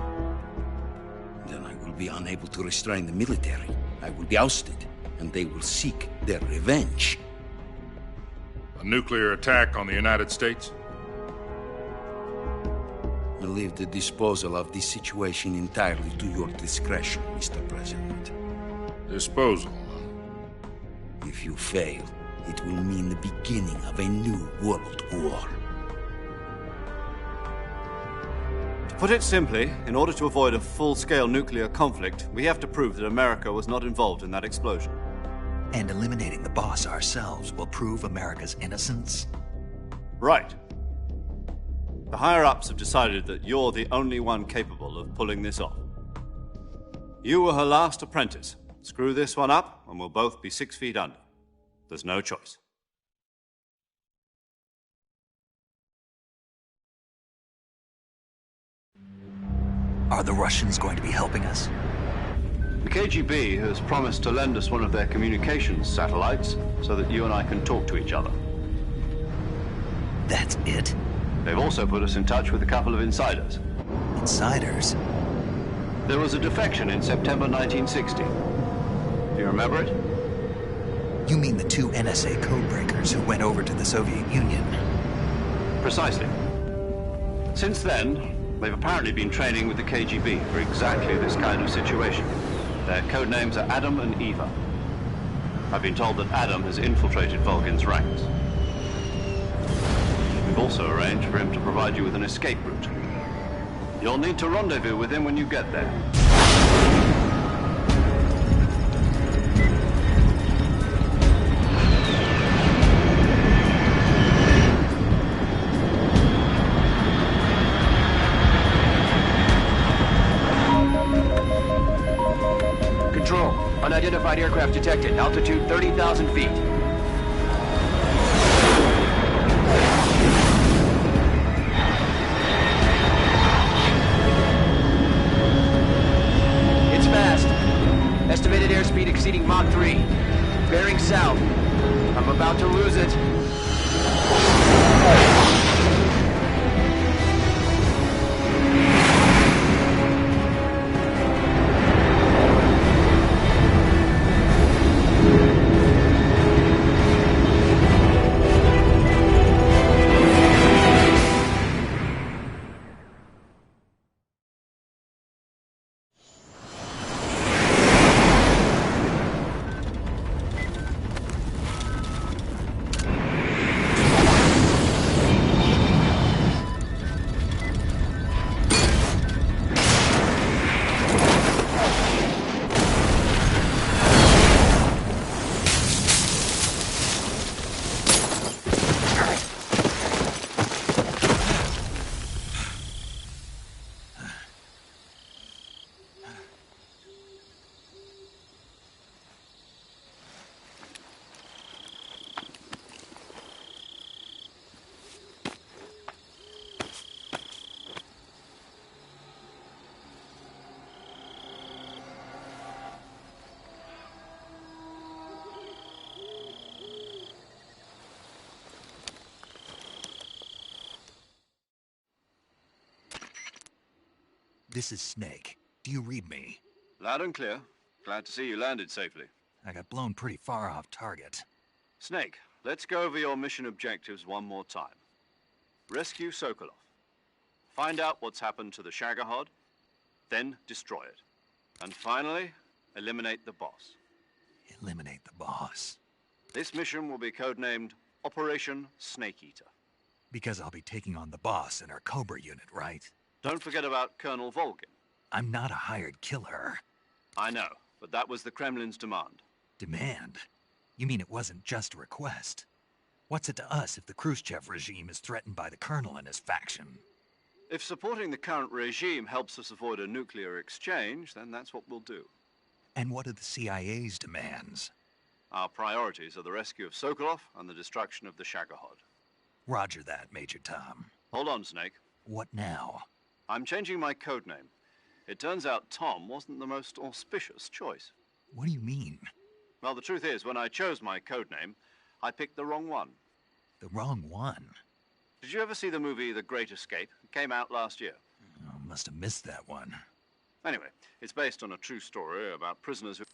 Then I will be unable to restrain the military. I will be ousted, and they will seek their revenge. A nuclear attack on the United States? I leave the disposal of this situation entirely to your discretion, Mr. President. Disposal? If you fail, it will mean the beginning of a new world war. To put it simply, in order to avoid a full-scale nuclear conflict, we have to prove that America was not involved in that explosion. And eliminating the boss ourselves will prove America's innocence? Right. The higher-ups have decided that you're the only one capable of pulling this off. You were her last apprentice. Screw this one up, and we'll both be 6 feet under. There's no choice. Are the Russians going to be helping us? The KGB has promised to lend us one of their communications satellites so that you and I can talk to each other. That's it? They've also put us in touch with a couple of insiders. Insiders? There was a defection in September 1960. Do you remember it? You mean the 2 NSA codebreakers who went over to the Soviet Union? Precisely. Since then, they've apparently been training with the KGB for exactly this kind of situation. Their code names are Adam and Eva. I've been told that Adam has infiltrated Volgin's ranks. We've also arranged for him to provide you with an escape route. You'll need to rendezvous with him when you get there. Control. Unidentified aircraft detected. Altitude 30,000 feet. It's fast. Estimated airspeed exceeding Mach 3. Bearing south. I'm about to lose it. This is Snake. Do you read me? Loud and clear. Glad to see you landed safely. I got blown pretty far off target. Snake, let's go over your mission objectives one more time. Rescue Sokolov. Find out what's happened to the Shagohod, then destroy it. And finally, eliminate the boss. Eliminate the boss? This mission will be codenamed Operation Snake Eater. Because I'll be taking on the boss in our Cobra unit, right? Don't forget about Colonel Volgin. I'm not a hired killer. I know, but that was the Kremlin's demand. Demand? You mean it wasn't just a request? What's it to us if the Khrushchev regime is threatened by the Colonel and his faction? If supporting the current regime helps us avoid a nuclear exchange, then that's what we'll do. And what are the CIA's demands? Our priorities are the rescue of Sokolov and the destruction of the Shagohod. Roger that, Major Tom. Hold on, Snake. What now? I'm changing my codename. It turns out Tom wasn't the most auspicious choice. What do you mean? Well, the truth is, when I chose my codename, I picked the wrong one. The wrong one? Did you ever see the movie The Great Escape? It came out last year. Oh, must have missed that one. Anyway, it's based on a true story about prisoners who...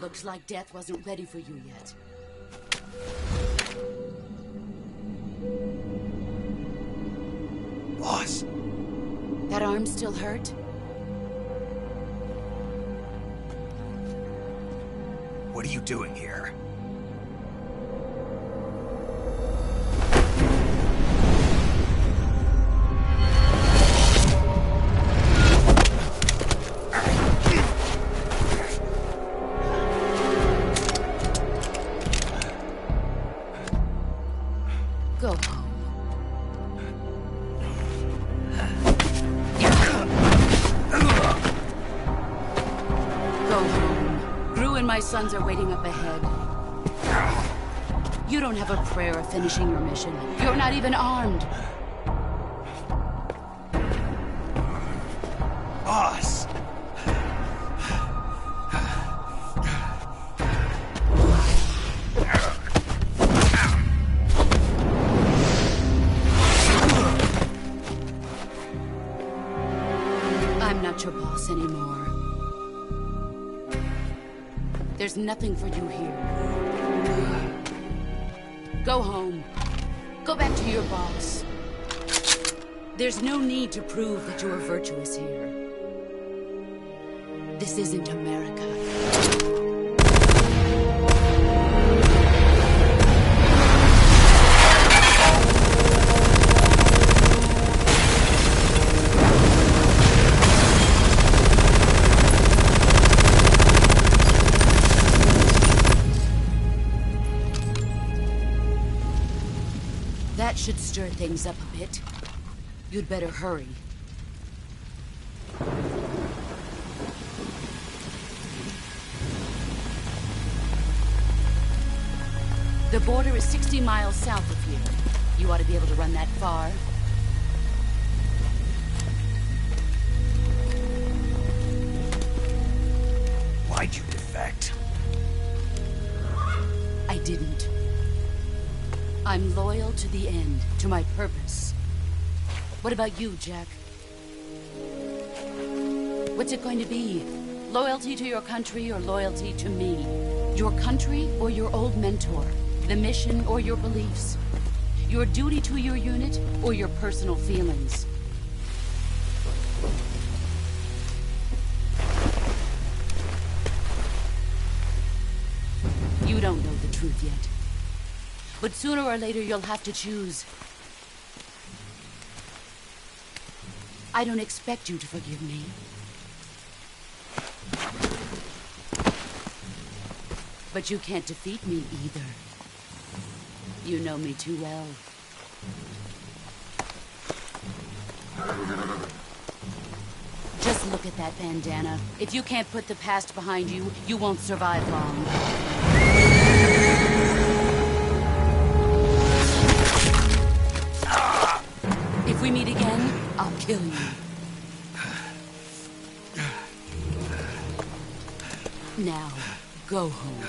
Looks like death wasn't ready for you yet. Boss! That arm still hurt? What are you doing here? Go home. Go home. Gru and my sons are waiting up ahead. You don't have a prayer of finishing your mission. You're not even armed. Boss! I'm not your boss anymore. There's nothing for you here. Go home. Go back to your boss. There's no need to prove that you are virtuous here. This isn't America. That should stir things up a bit. You'd better hurry. The border is 60 miles south of here. You ought to be able to run that far. Why'd you defect? I didn't. I'm loyal to the end, to my purpose. What about you, Jack? What's it going to be? Loyalty to your country or loyalty to me? Your country or your old mentor? The mission or your beliefs? Your duty to your unit or your personal feelings? You don't know the truth yet. But sooner or later you'll have to choose. I don't expect you to forgive me. But you can't defeat me either. You know me too well. Just look at that bandana. If you can't put the past behind you, you won't survive long. If we meet again, I'll kill you. Now, go home.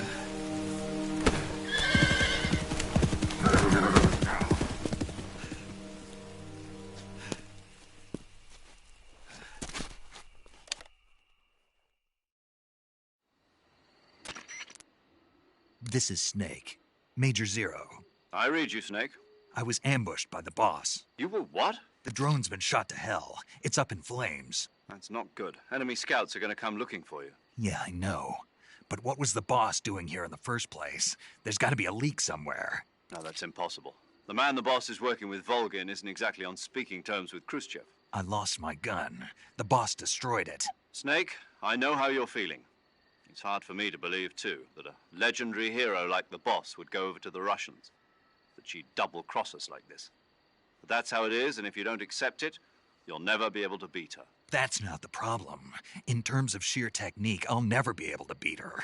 This is Snake. Major Zero. I read you, Snake. I was ambushed by the boss. You were what? The drone's been shot to hell. It's up in flames. That's not good. Enemy scouts are going to come looking for you. Yeah, I know. But what was the boss doing here in the first place? There's got to be a leak somewhere. No, that's impossible. The man the boss is working with, Volgin, isn't exactly on speaking terms with Khrushchev. I lost my gun. The boss destroyed it. Snake, I know how you're feeling. It's hard for me to believe, too, that a legendary hero like the boss would go over to the Russians. That she'd double-cross us like this. But that's how it is, and if you don't accept it, you'll never be able to beat her. That's not the problem. In terms of sheer technique, I'll never be able to beat her.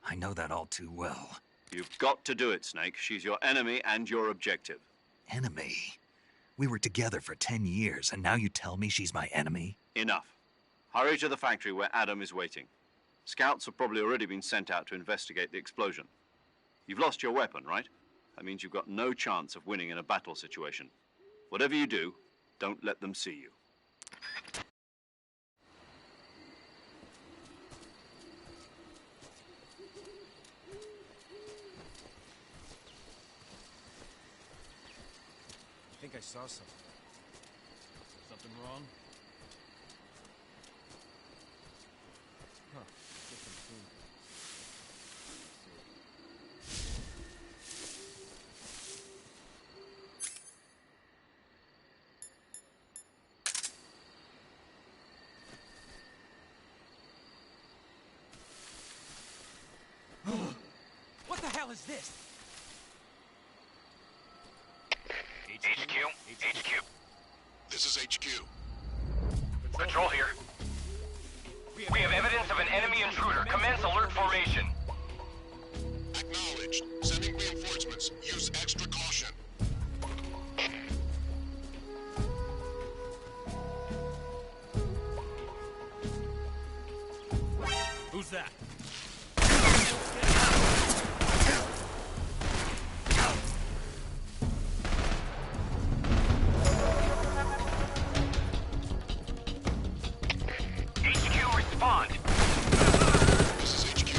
I know that all too well. You've got to do it, Snake. She's your enemy and your objective. Enemy? We were together for 10 years, and now you tell me she's my enemy? Enough. Hurry to the factory where Adam is waiting. Scouts have probably already been sent out to investigate the explosion. You've lost your weapon, right? That means you've got no chance of winning in a battle situation. Whatever you do, don't let them see you. I think I saw something. Something wrong? Huh. Different food. What the hell is this? HQ. This is HQ. Patrol here. We have evidence of an enemy intruder. Commence alert formation. Acknowledged. Sending reinforcements. Use extra caution. Who's that? HQ, respond. This is HQ.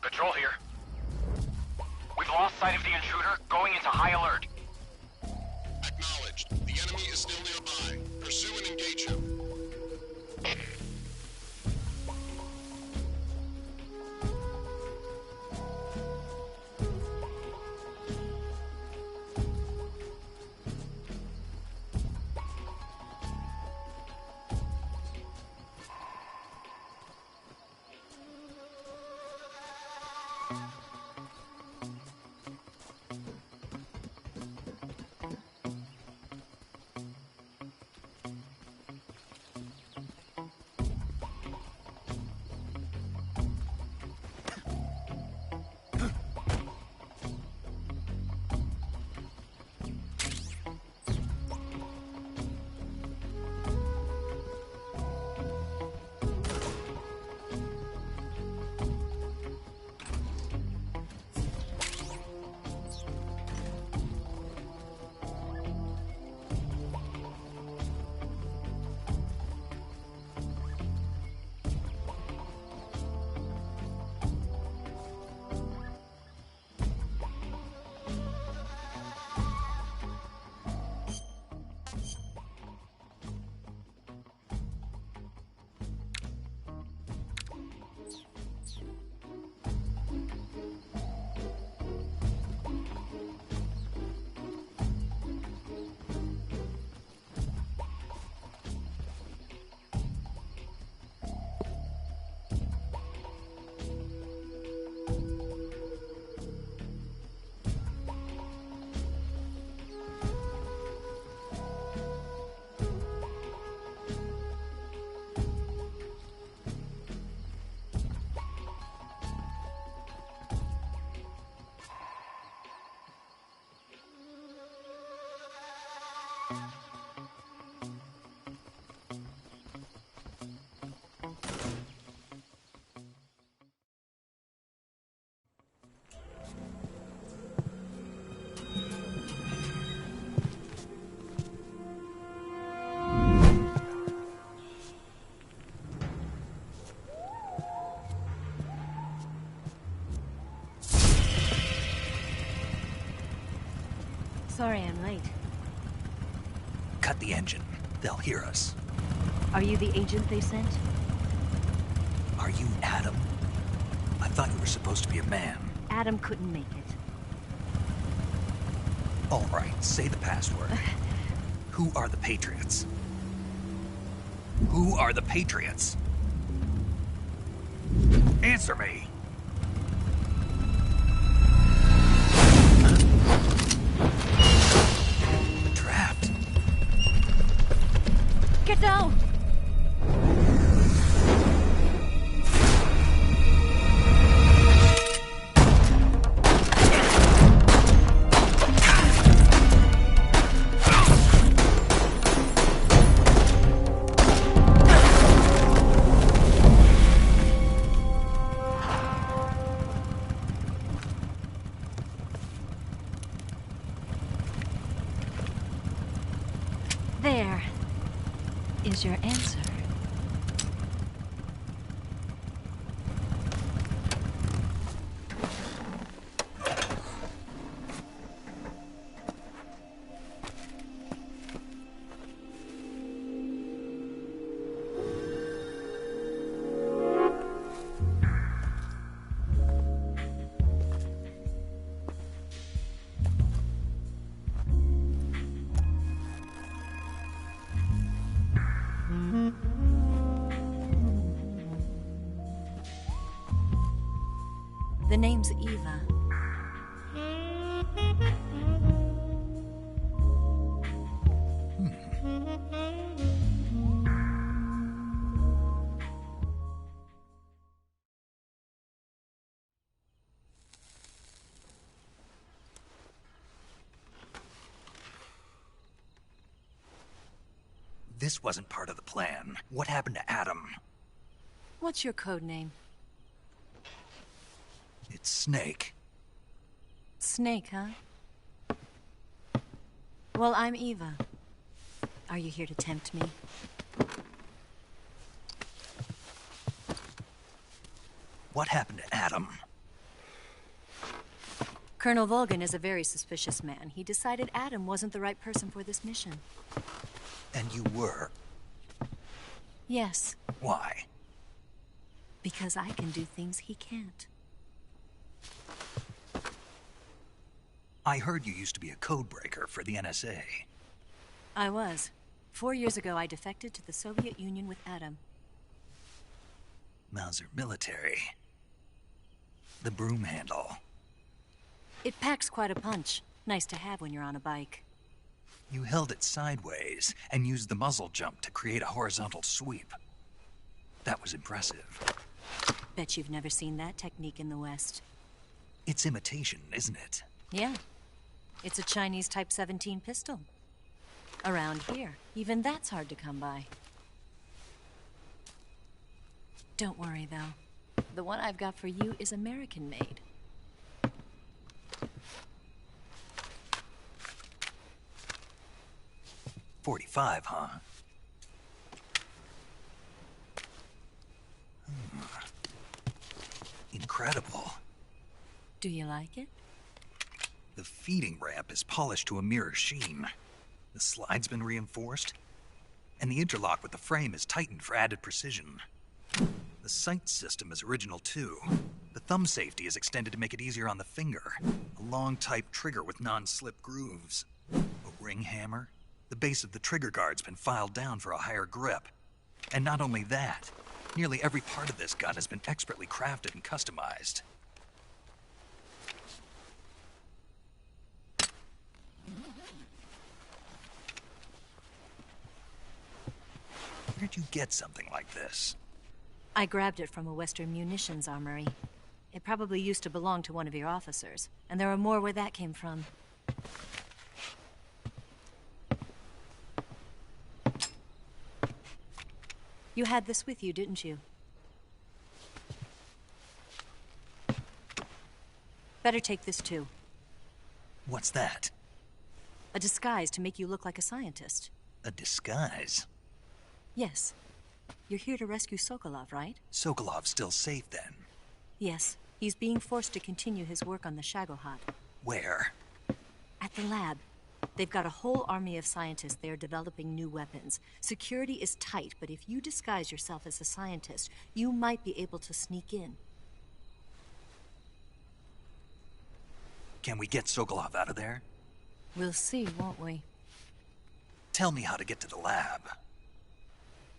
Patrol here. We've lost sight of the intruder, going into high alert. Acknowledged. The enemy is still nearby. Pursue and engage him. Sorry I'm late. Cut the engine. They'll hear us. Are you the agent they sent? Are you Adam? I thought you were supposed to be a man. Adam couldn't make it. All right, say the password. Who are the Patriots? Who are the Patriots? Answer me! Trapped. Get down! There is your answer. name's Eva. This wasn't part of the plan. What happened to Adam? What's your code name? It's Snake. Snake, huh? Well, I'm Eva. Are you here to tempt me? What happened to Adam? Colonel Volgan is a very suspicious man. He decided Adam wasn't the right person for this mission. And you were? Yes. Why? Because I can do things he can't. I heard you used to be a codebreaker for the NSA. I was. 4 years ago, I defected to the Soviet Union with Adam. Mauser military. The broom handle. It packs quite a punch. Nice to have when you're on a bike. You held it sideways and used the muzzle jump to create a horizontal sweep. That was impressive. Bet you've never seen that technique in the West. It's imitation, isn't it? Yeah. It's a Chinese Type 17 pistol. Around here, even that's hard to come by. Don't worry, though. The one I've got for you is American-made. .45, huh? Incredible. Do you like it? The feeding ramp is polished to a mirror sheen. The slide's been reinforced, and the interlock with the frame is tightened for added precision. The sight system is original too. The thumb safety is extended to make it easier on the finger. A long type trigger with non-slip grooves. A ring hammer. The base of the trigger guard's been filed down for a higher grip. And not only that, nearly every part of this gun has been expertly crafted and customized. Where'd you get something like this? I grabbed it from a Western munitions armory. It probably used to belong to one of your officers, and there are more where that came from. You had this with you, didn't you? Better take this too. What's that? A disguise to make you look like a scientist. A disguise? Yes. You're here to rescue Sokolov, right? Sokolov's still safe then? Yes. He's being forced to continue his work on the Shagohod. Where? At the lab. They've got a whole army of scientists there developing new weapons. Security is tight, but if you disguise yourself as a scientist, you might be able to sneak in. Can we get Sokolov out of there? We'll see, won't we? Tell me how to get to the lab.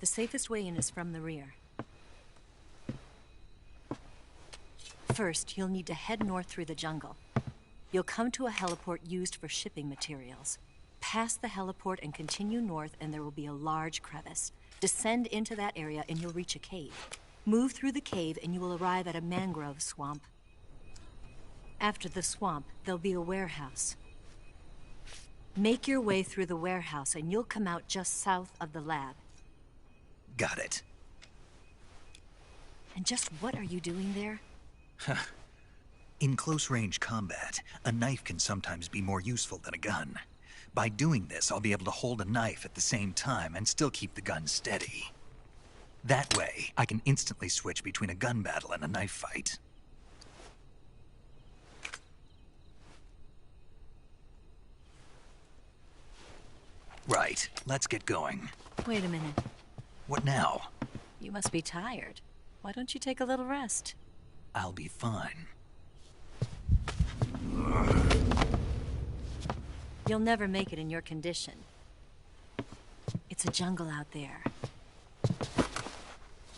The safest way in is from the rear. First, you'll need to head north through the jungle. You'll come to a heliport used for shipping materials. Pass the heliport and continue north, and there will be a large crevice. Descend into that area and you'll reach a cave. Move through the cave and you will arrive at a mangrove swamp. After the swamp, there'll be a warehouse. Make your way through the warehouse and you'll come out just south of the lab. Got it. And just what are you doing there? In close-range combat, a knife can sometimes be more useful than a gun. By doing this, I'll be able to hold a knife at the same time and still keep the gun steady. That way, I can instantly switch between a gun battle and a knife fight. Right, let's get going. Wait a minute. What now? You must be tired. Why don't you take a little rest? I'll be fine. You'll never make it in your condition. It's a jungle out there.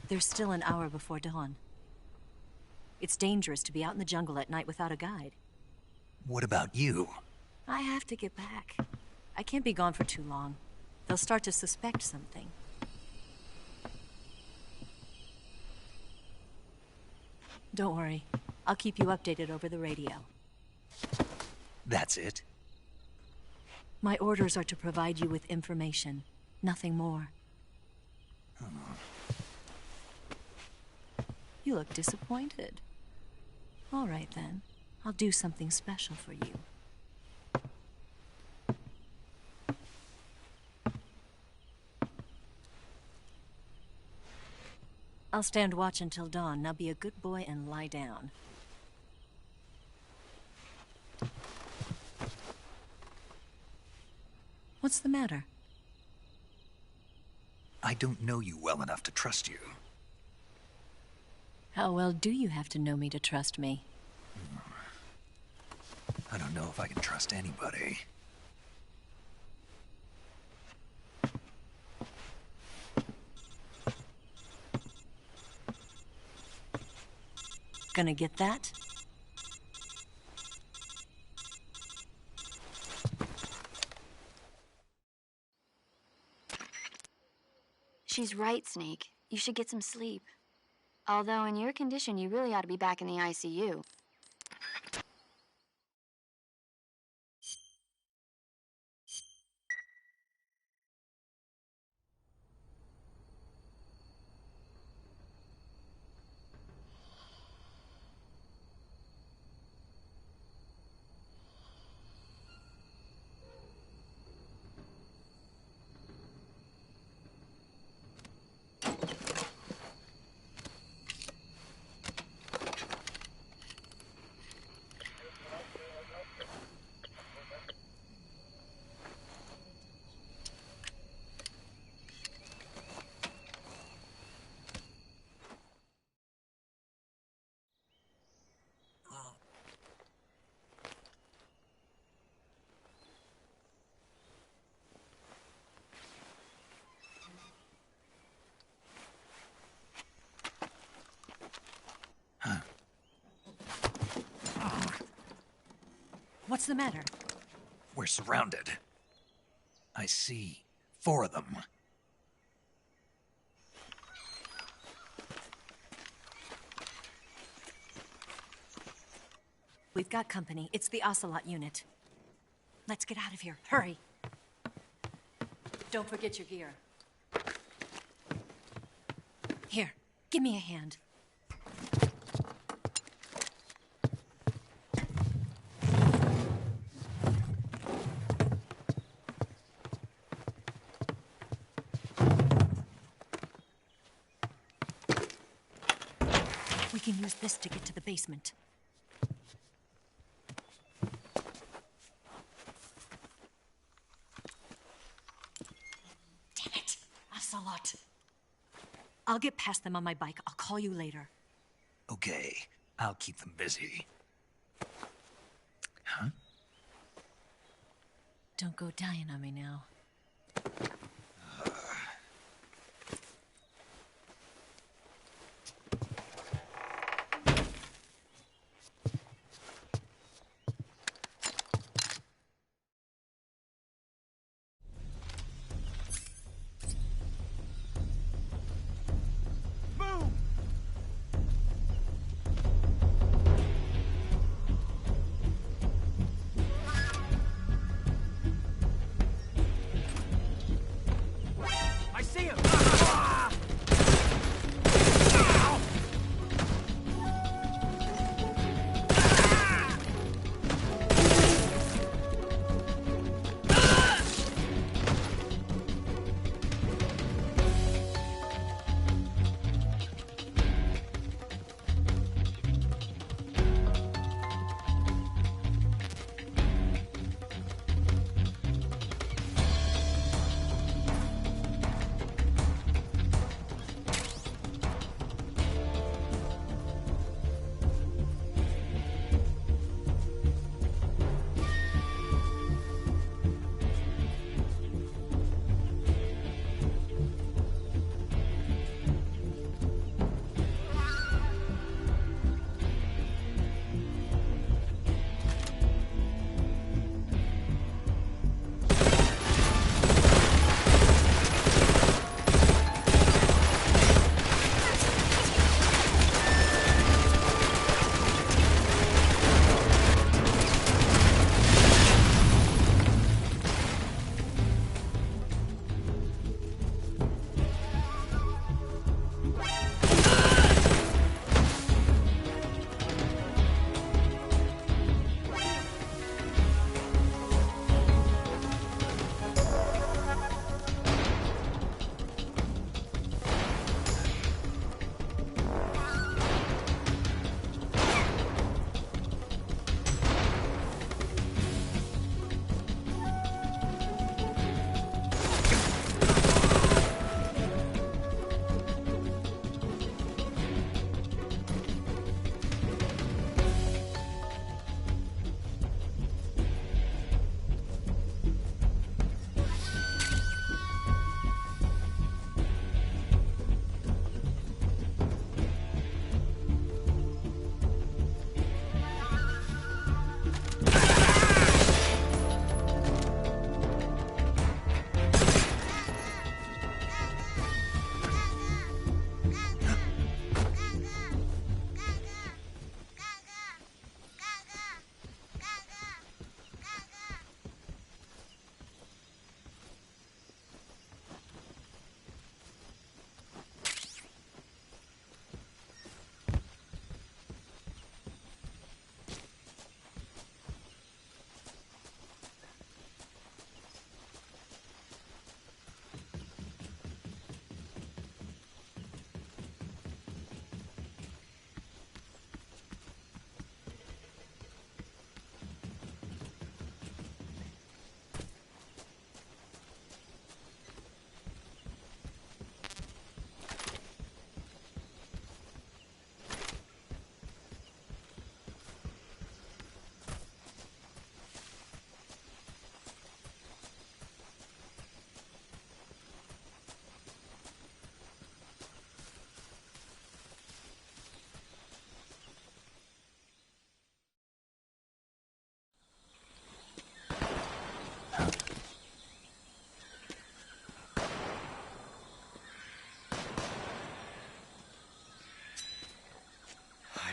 There's still an hour before dawn. It's dangerous to be out in the jungle at night without a guide. What about you? I have to get back. I can't be gone for too long. They'll start to suspect something. Don't worry. I'll keep you updated over the radio. That's it? My orders are to provide you with information. Nothing more. You look disappointed. All right, then. I'll do something special for you. I'll stand watch until dawn. Now be a good boy and lie down. What's the matter? I don't know you well enough to trust you. How well do you have to know me to trust me? I don't know if I can trust anybody. Gonna get that? She's right, Snake. You should get some sleep. Although in your condition, you really ought to be back in the ICU. What's the matter? We're surrounded. I see 4 of them. We've got company. It's the Ocelot unit. Let's get out of here. Hurry. Don't forget your gear. Here, give me a hand. We can use this to get to the basement. Damn it! Ocelot. I'll get past them on my bike. I'll call you later. Okay, I'll keep them busy. Huh? Don't go dying on me now.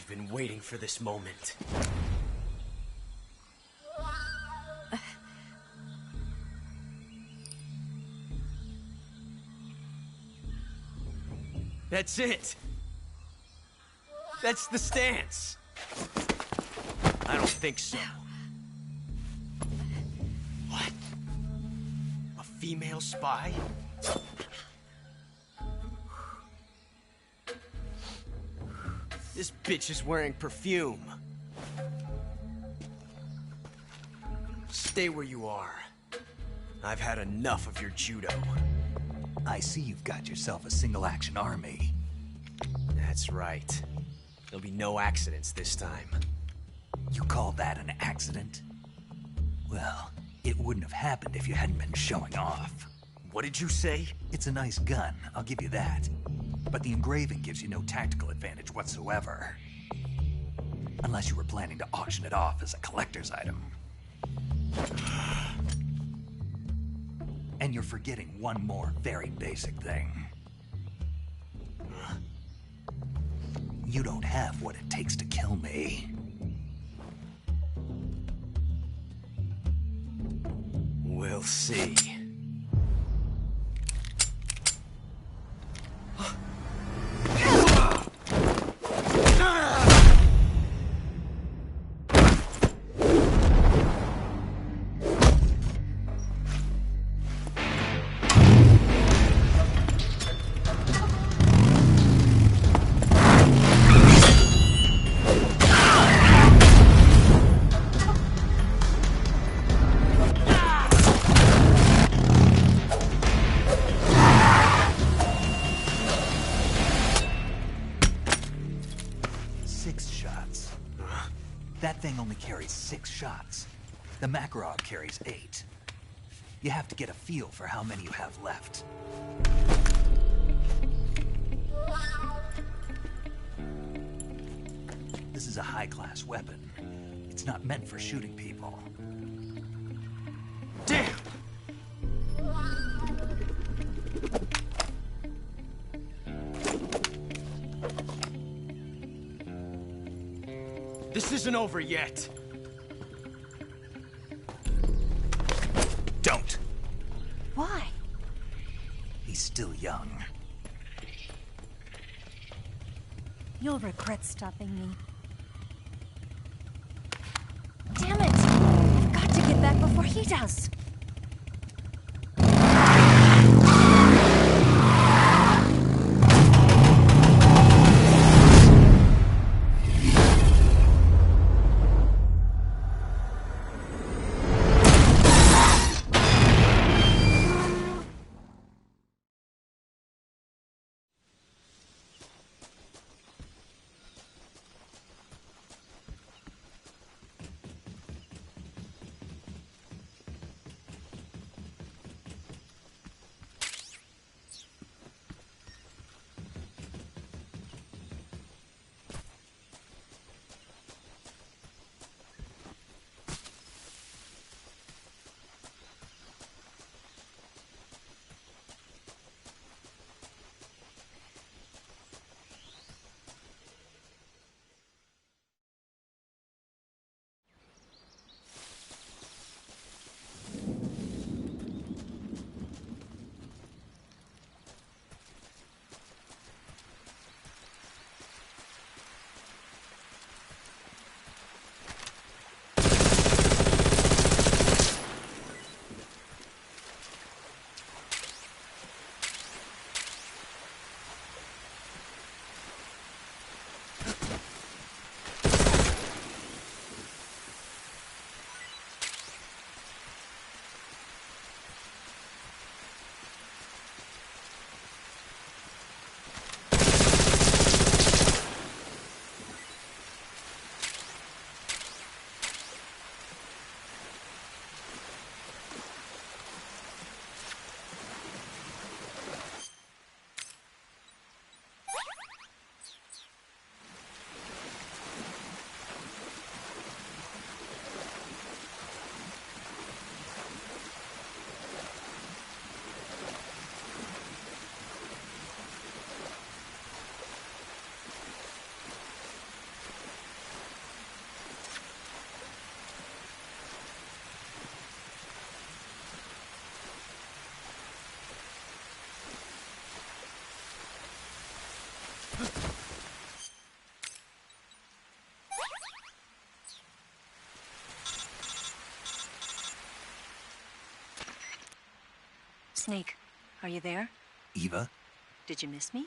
been waiting for this moment. That's it. That's the stance. I don't think so. What? A female spy? This bitch is wearing perfume. Stay where you are. I've had enough of your judo. I see you've got yourself a single-action army. That's right. There'll be no accidents this time. You call that an accident? Well, it wouldn't have happened if you hadn't been showing off. What did you say? It's a nice gun, I'll give you that. But the engraving gives you no tactical advantage whatsoever. Unless you were planning to auction it off as a collector's item. And you're forgetting one more very basic thing. You don't have what it takes to kill me. We'll see. That thing only carries 6 shots. The Makarov carries 8. You have to get a feel for how many you have left. This is a high-class weapon. It's not meant for shooting people. Damn! This isn't over yet. Don't. Why? He's still young. You'll regret stopping me. Damn it! I've got to get back before he does. Snake, are you there? Eva? Did you miss me?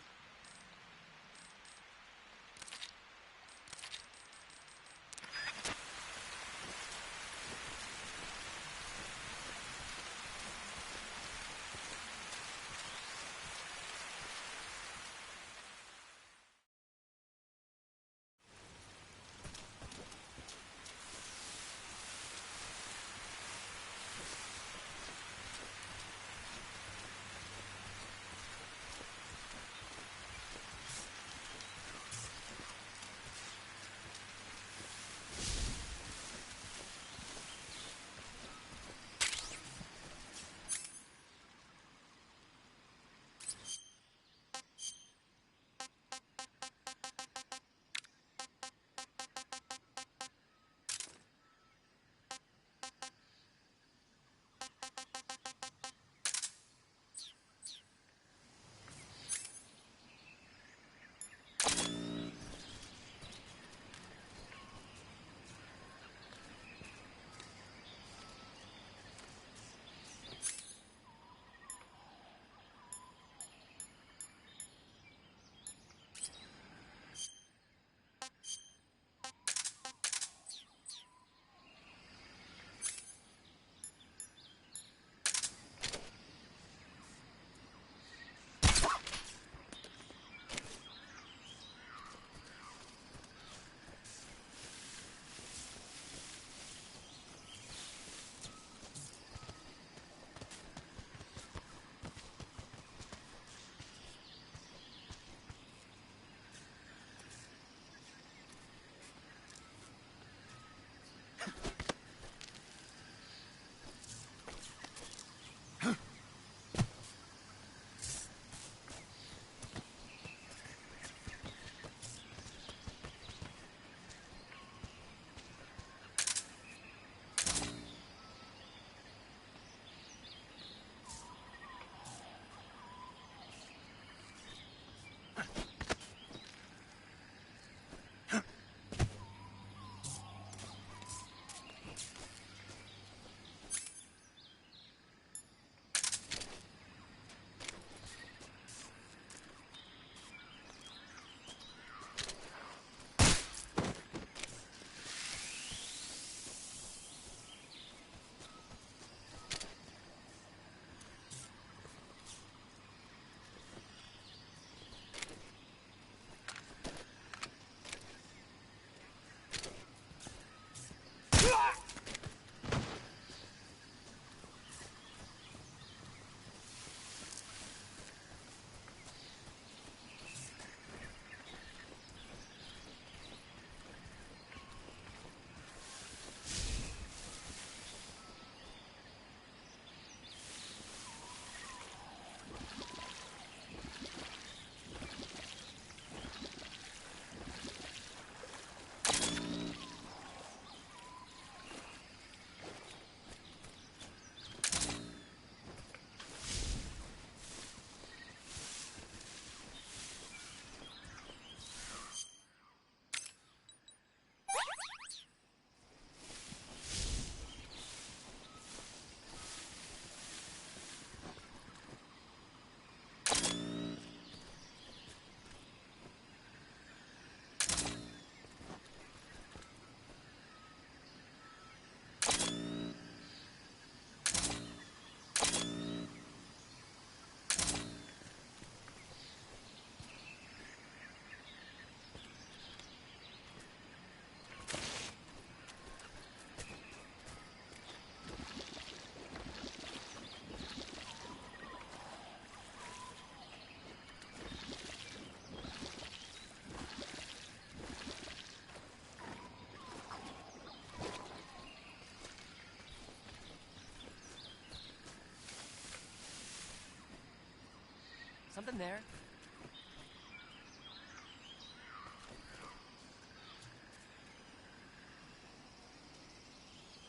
Something there?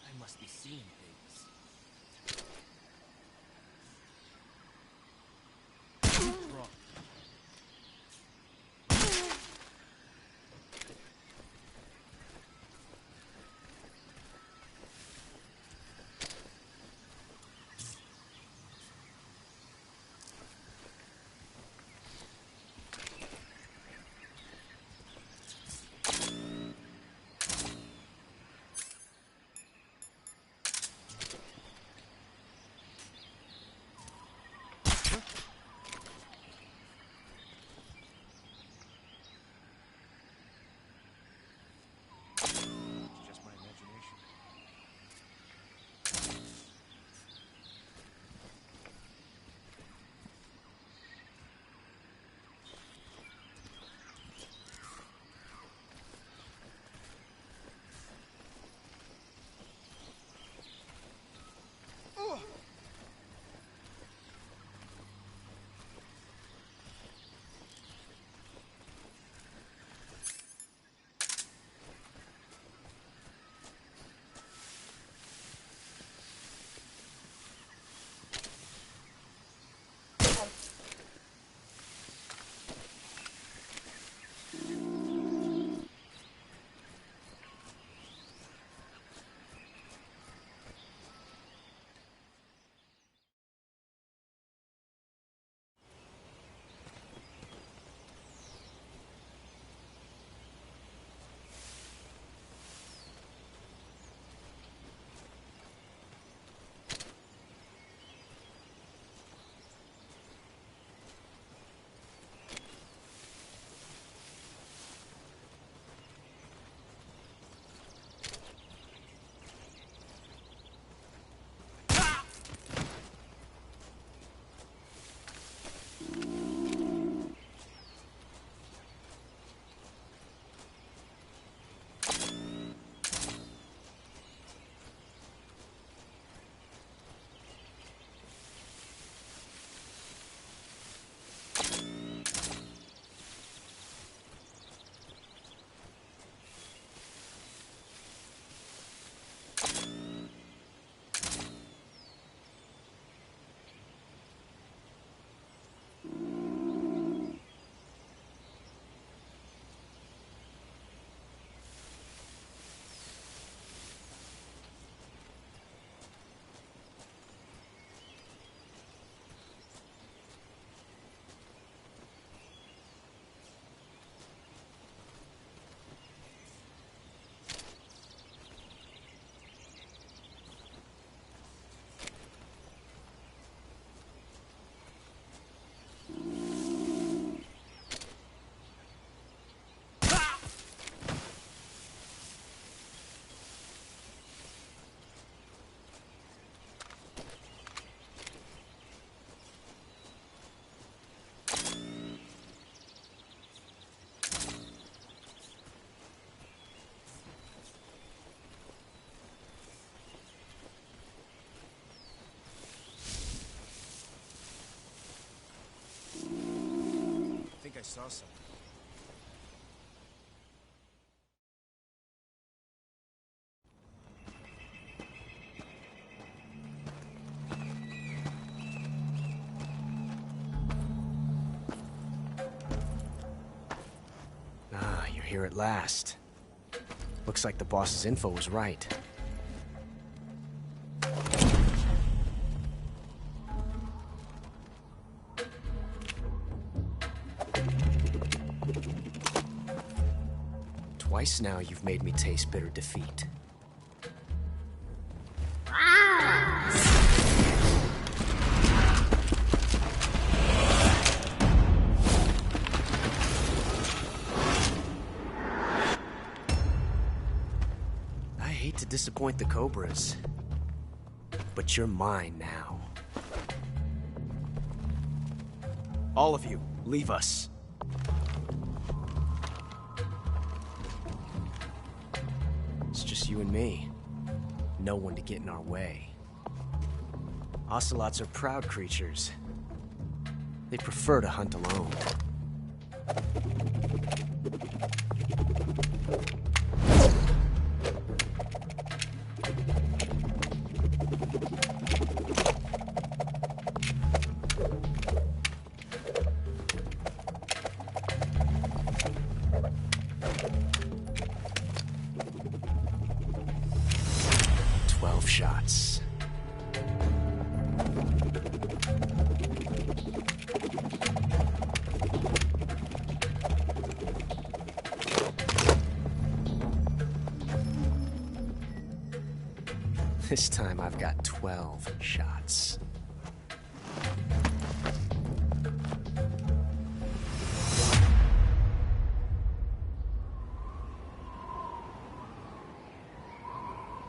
I must be seeing things. Wrong. saw something. Ah, you're here at last. Looks like the boss's info was right. Twice now you've made me taste bitter defeat. I hate to disappoint the Cobras, but you're mine now. All of you, leave us. It's just you and me. No one to get in our way. Ocelots are proud creatures. They prefer to hunt alone. Shots. This time I've got 12 shots.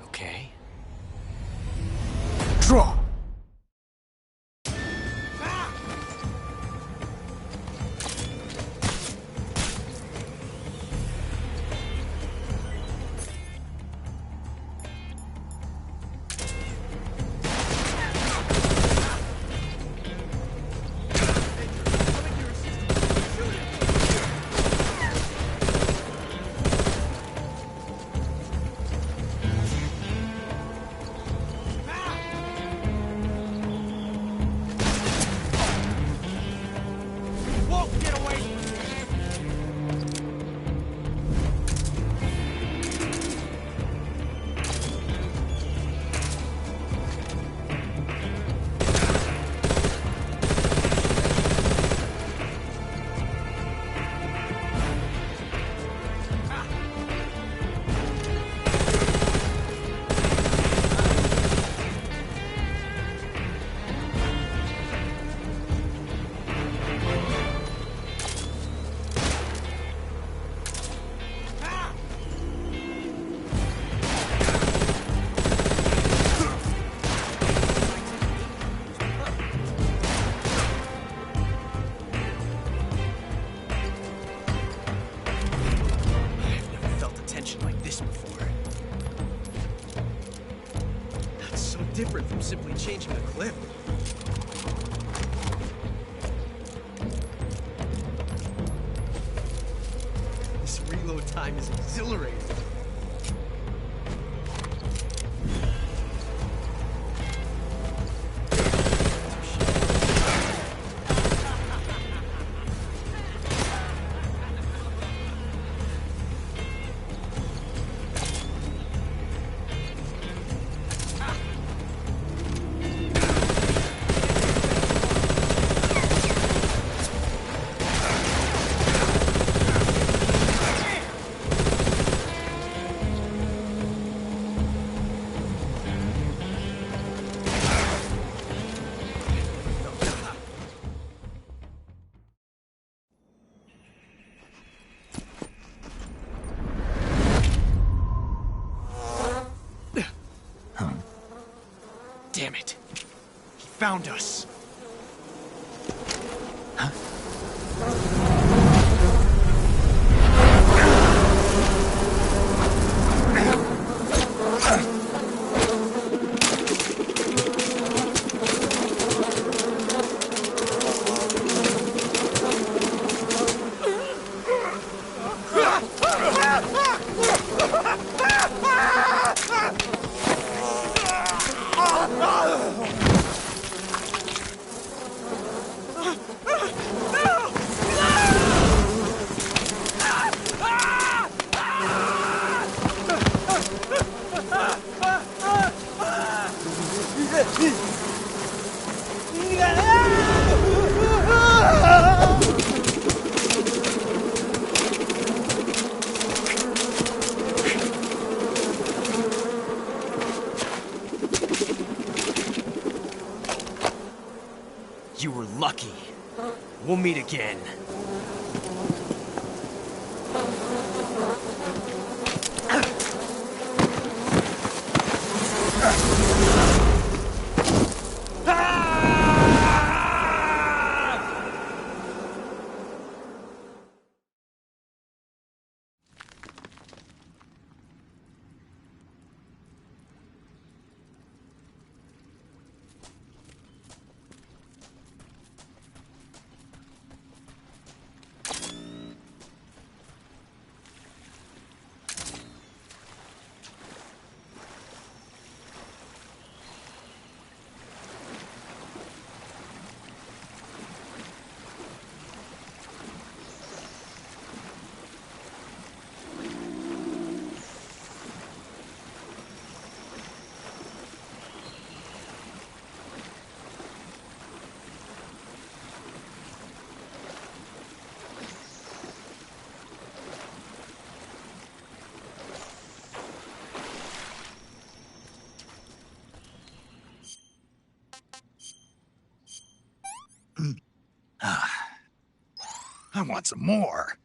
Okay. Draw! Different from simply changing a clip. This reload time is exhilarating. Damn it. He found us. Huh? You were lucky. We'll meet again. I want some more.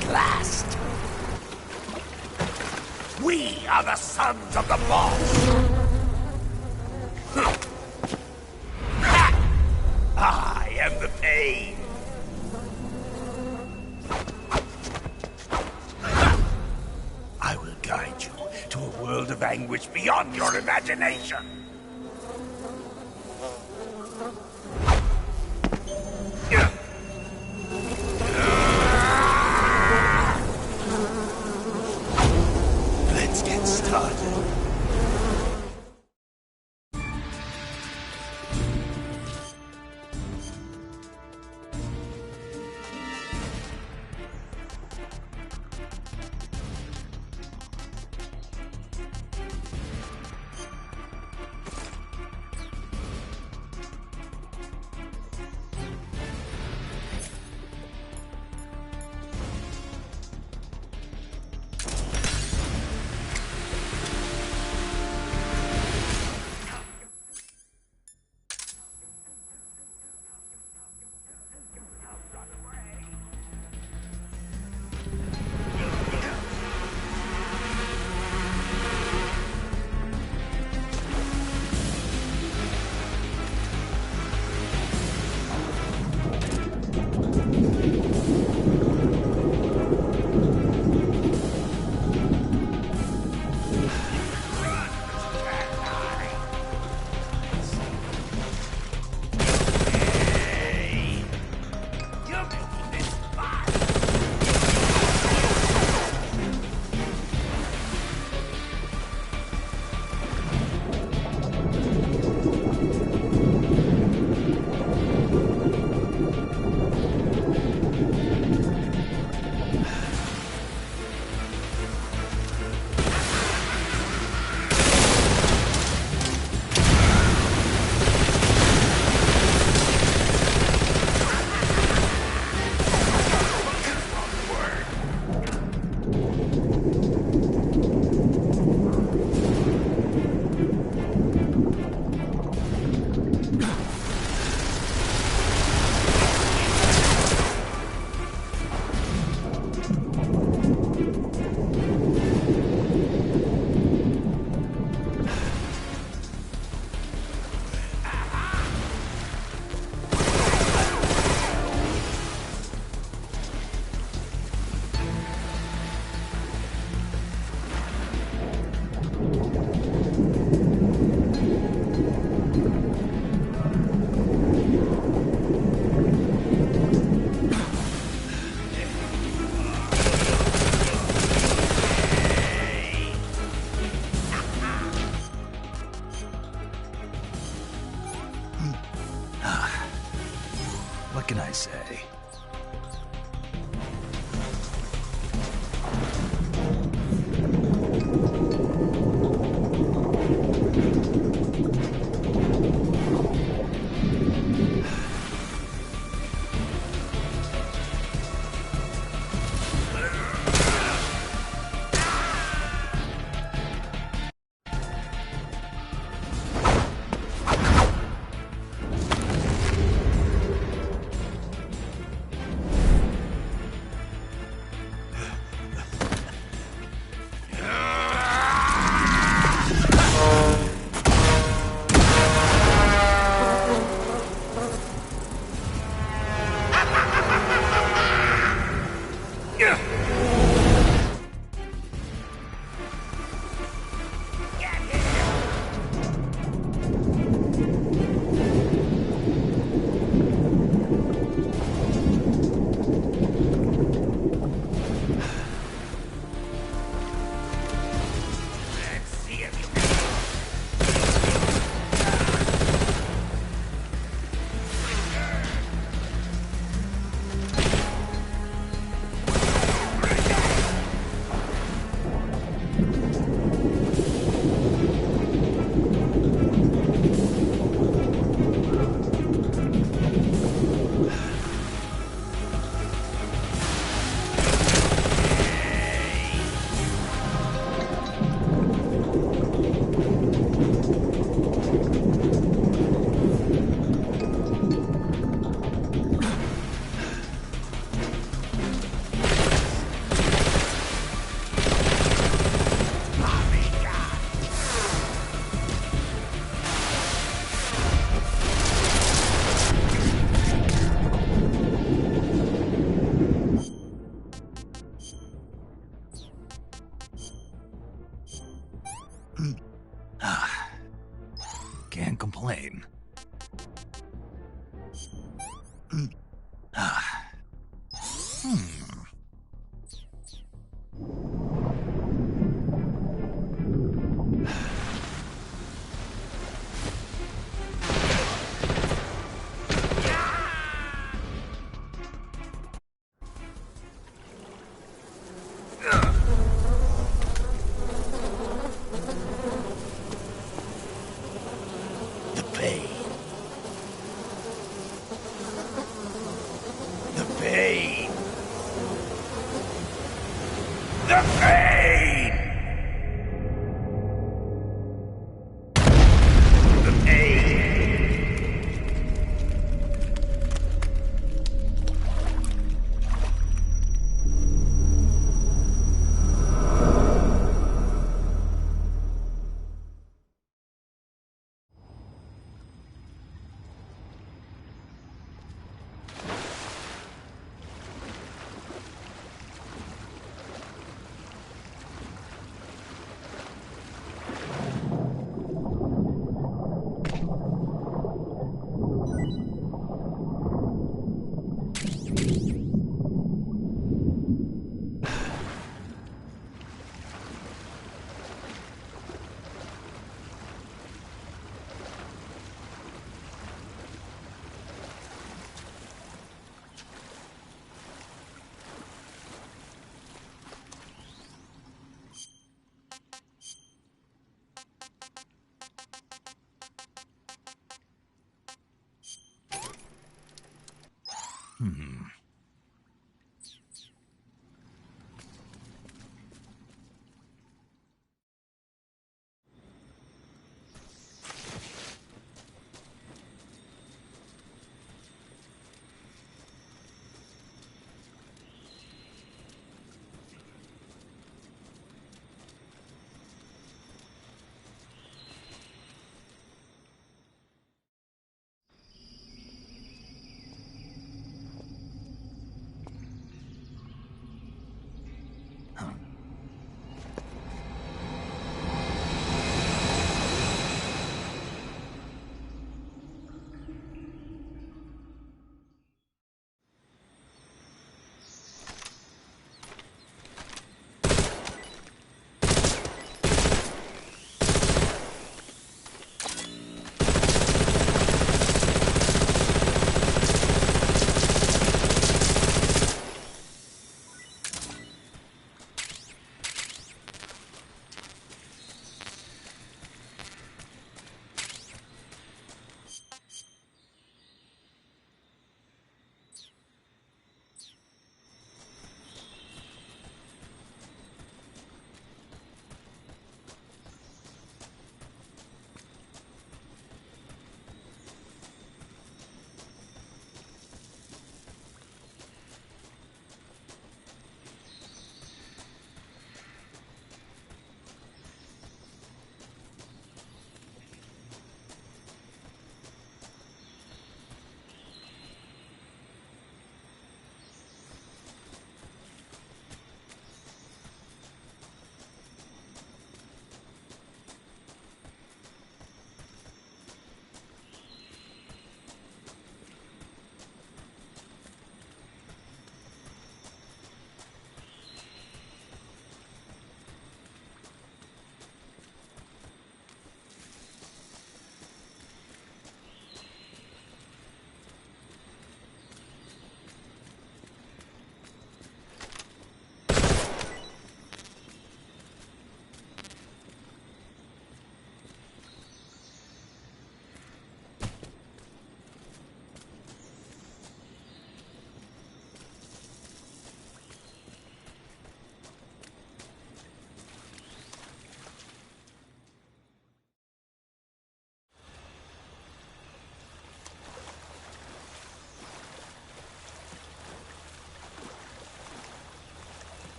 at last. We are the sons of the boss. I am the pain. I will guide you to a world of anguish beyond your imagination. Let's get started. What can I say?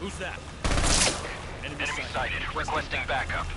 Who's that? Enemy sighted. Requesting backup.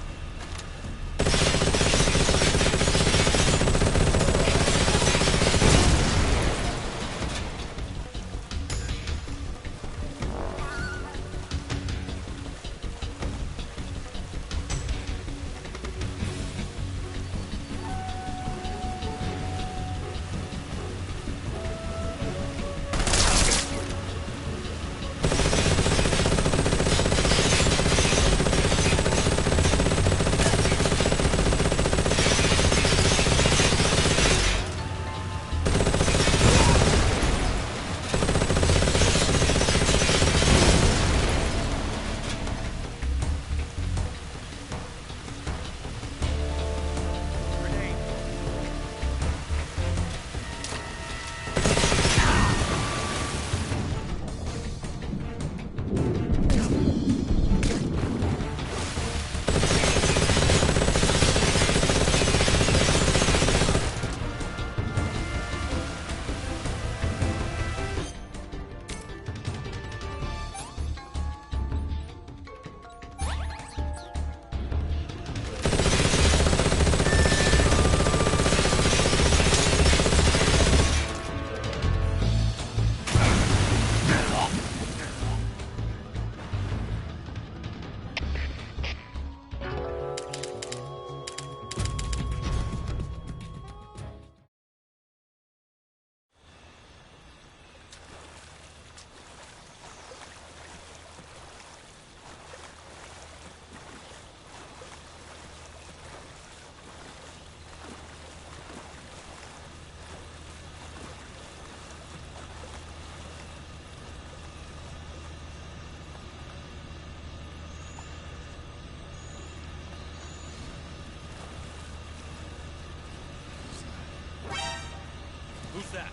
Who's that?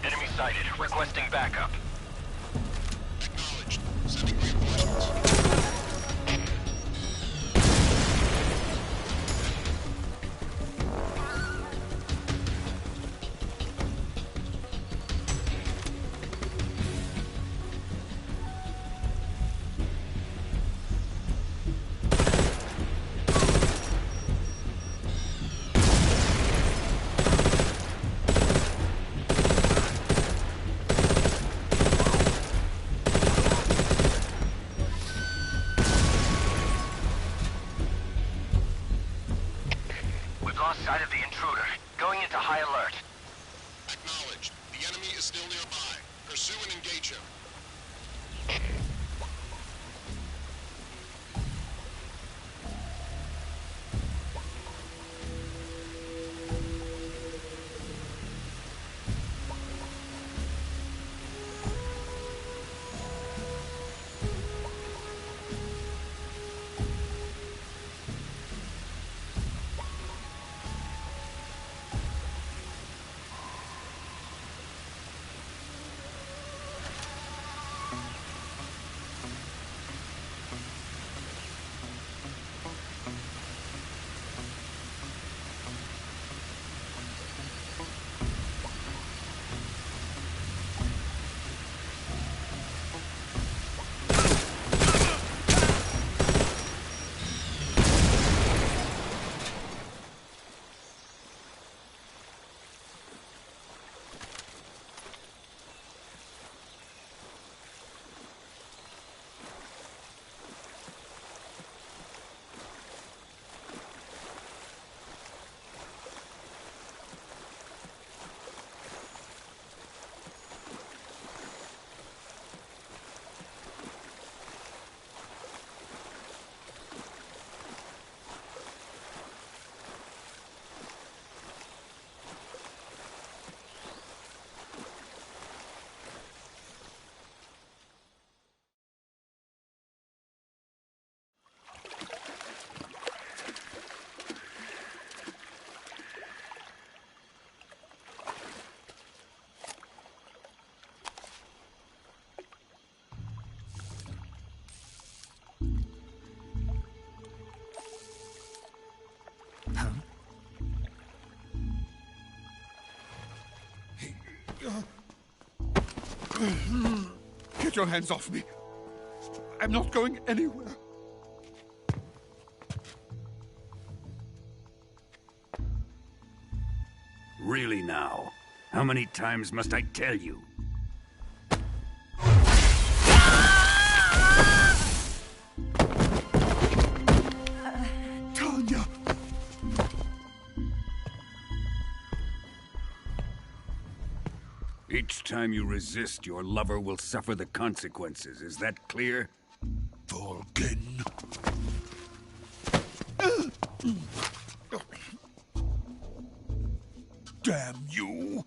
Enemy sighted. Requesting backup. Acknowledged. Sending reinforcements. Lost sight of the intruder. Going into high alert. Acknowledged. The enemy is still nearby. Pursue and engage him. Get your hands off me. I'm not going anywhere. Really now? How many times must I tell you? Tanya! Each time you resist, your lover will suffer the consequences. Is that clear? Volgin. Damn you!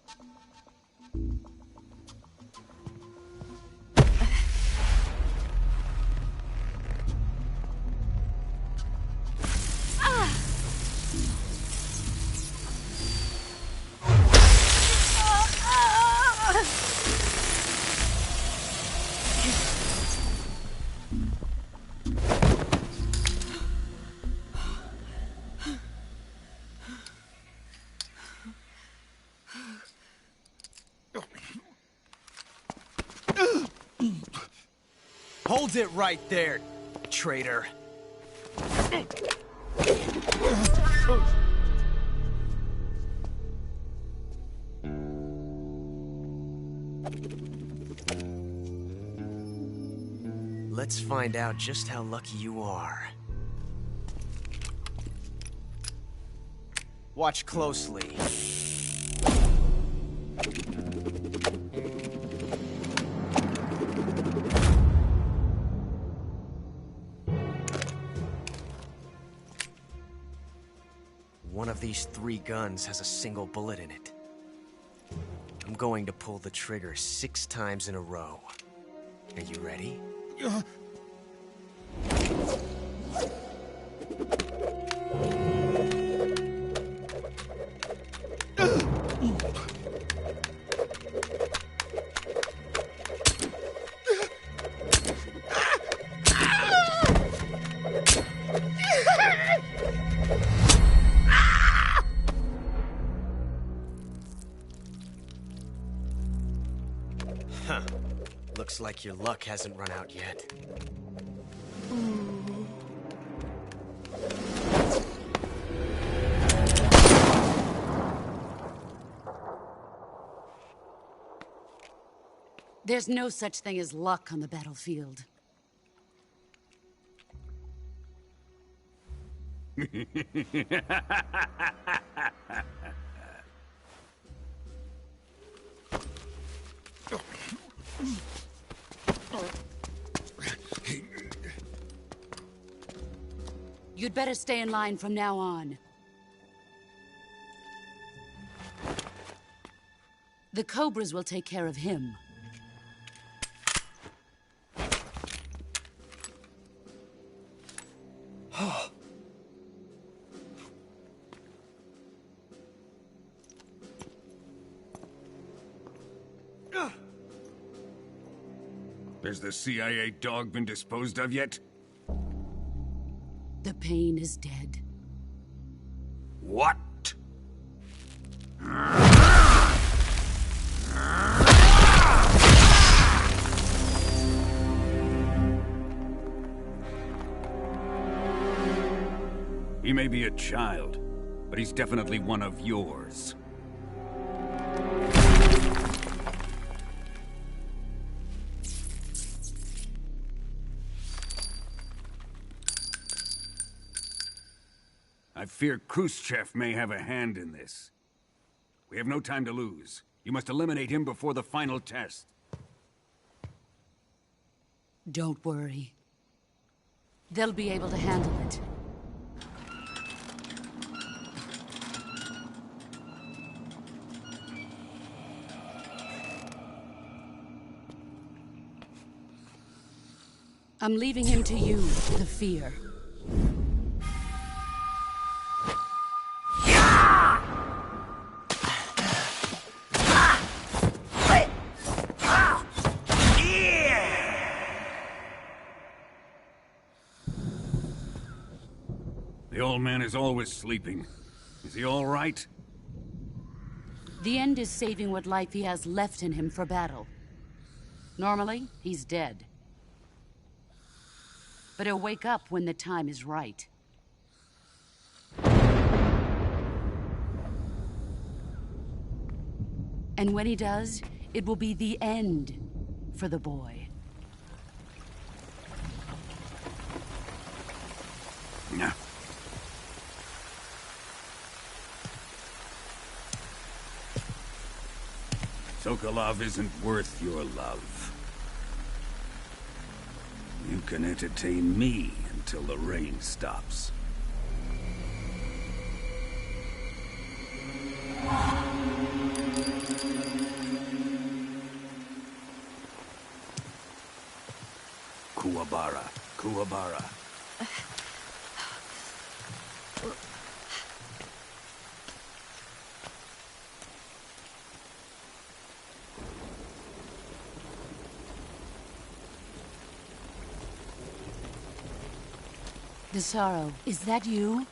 Hold it right there, traitor. Let's find out just how lucky you are. Watch closely. One of these 3 guns has a single bullet in it. I'm going to pull the trigger 6 times in a row. Are you ready? Looks like your luck hasn't run out yet. There's no such thing as luck on the battlefield. You'd better stay in line from now on. The Cobras will take care of him. Has the CIA dog been disposed of yet? The pain is dead. What? He may be a child, but he's definitely one of yours. I fear Khrushchev may have a hand in this. We have no time to lose. You must eliminate him before the final test. Don't worry. They'll be able to handle it. I'm leaving him to you, the fear. The old man is always sleeping. Is he all right? The end is saving what life he has left in him for battle. Normally, he's dead. But he'll wake up when the time is right. And when he does, it will be the end for the boy. No. Sokolov isn't worth your love. You can entertain me until the rain stops. Kuwabara, Kuwabara. The Sorrow, is that you?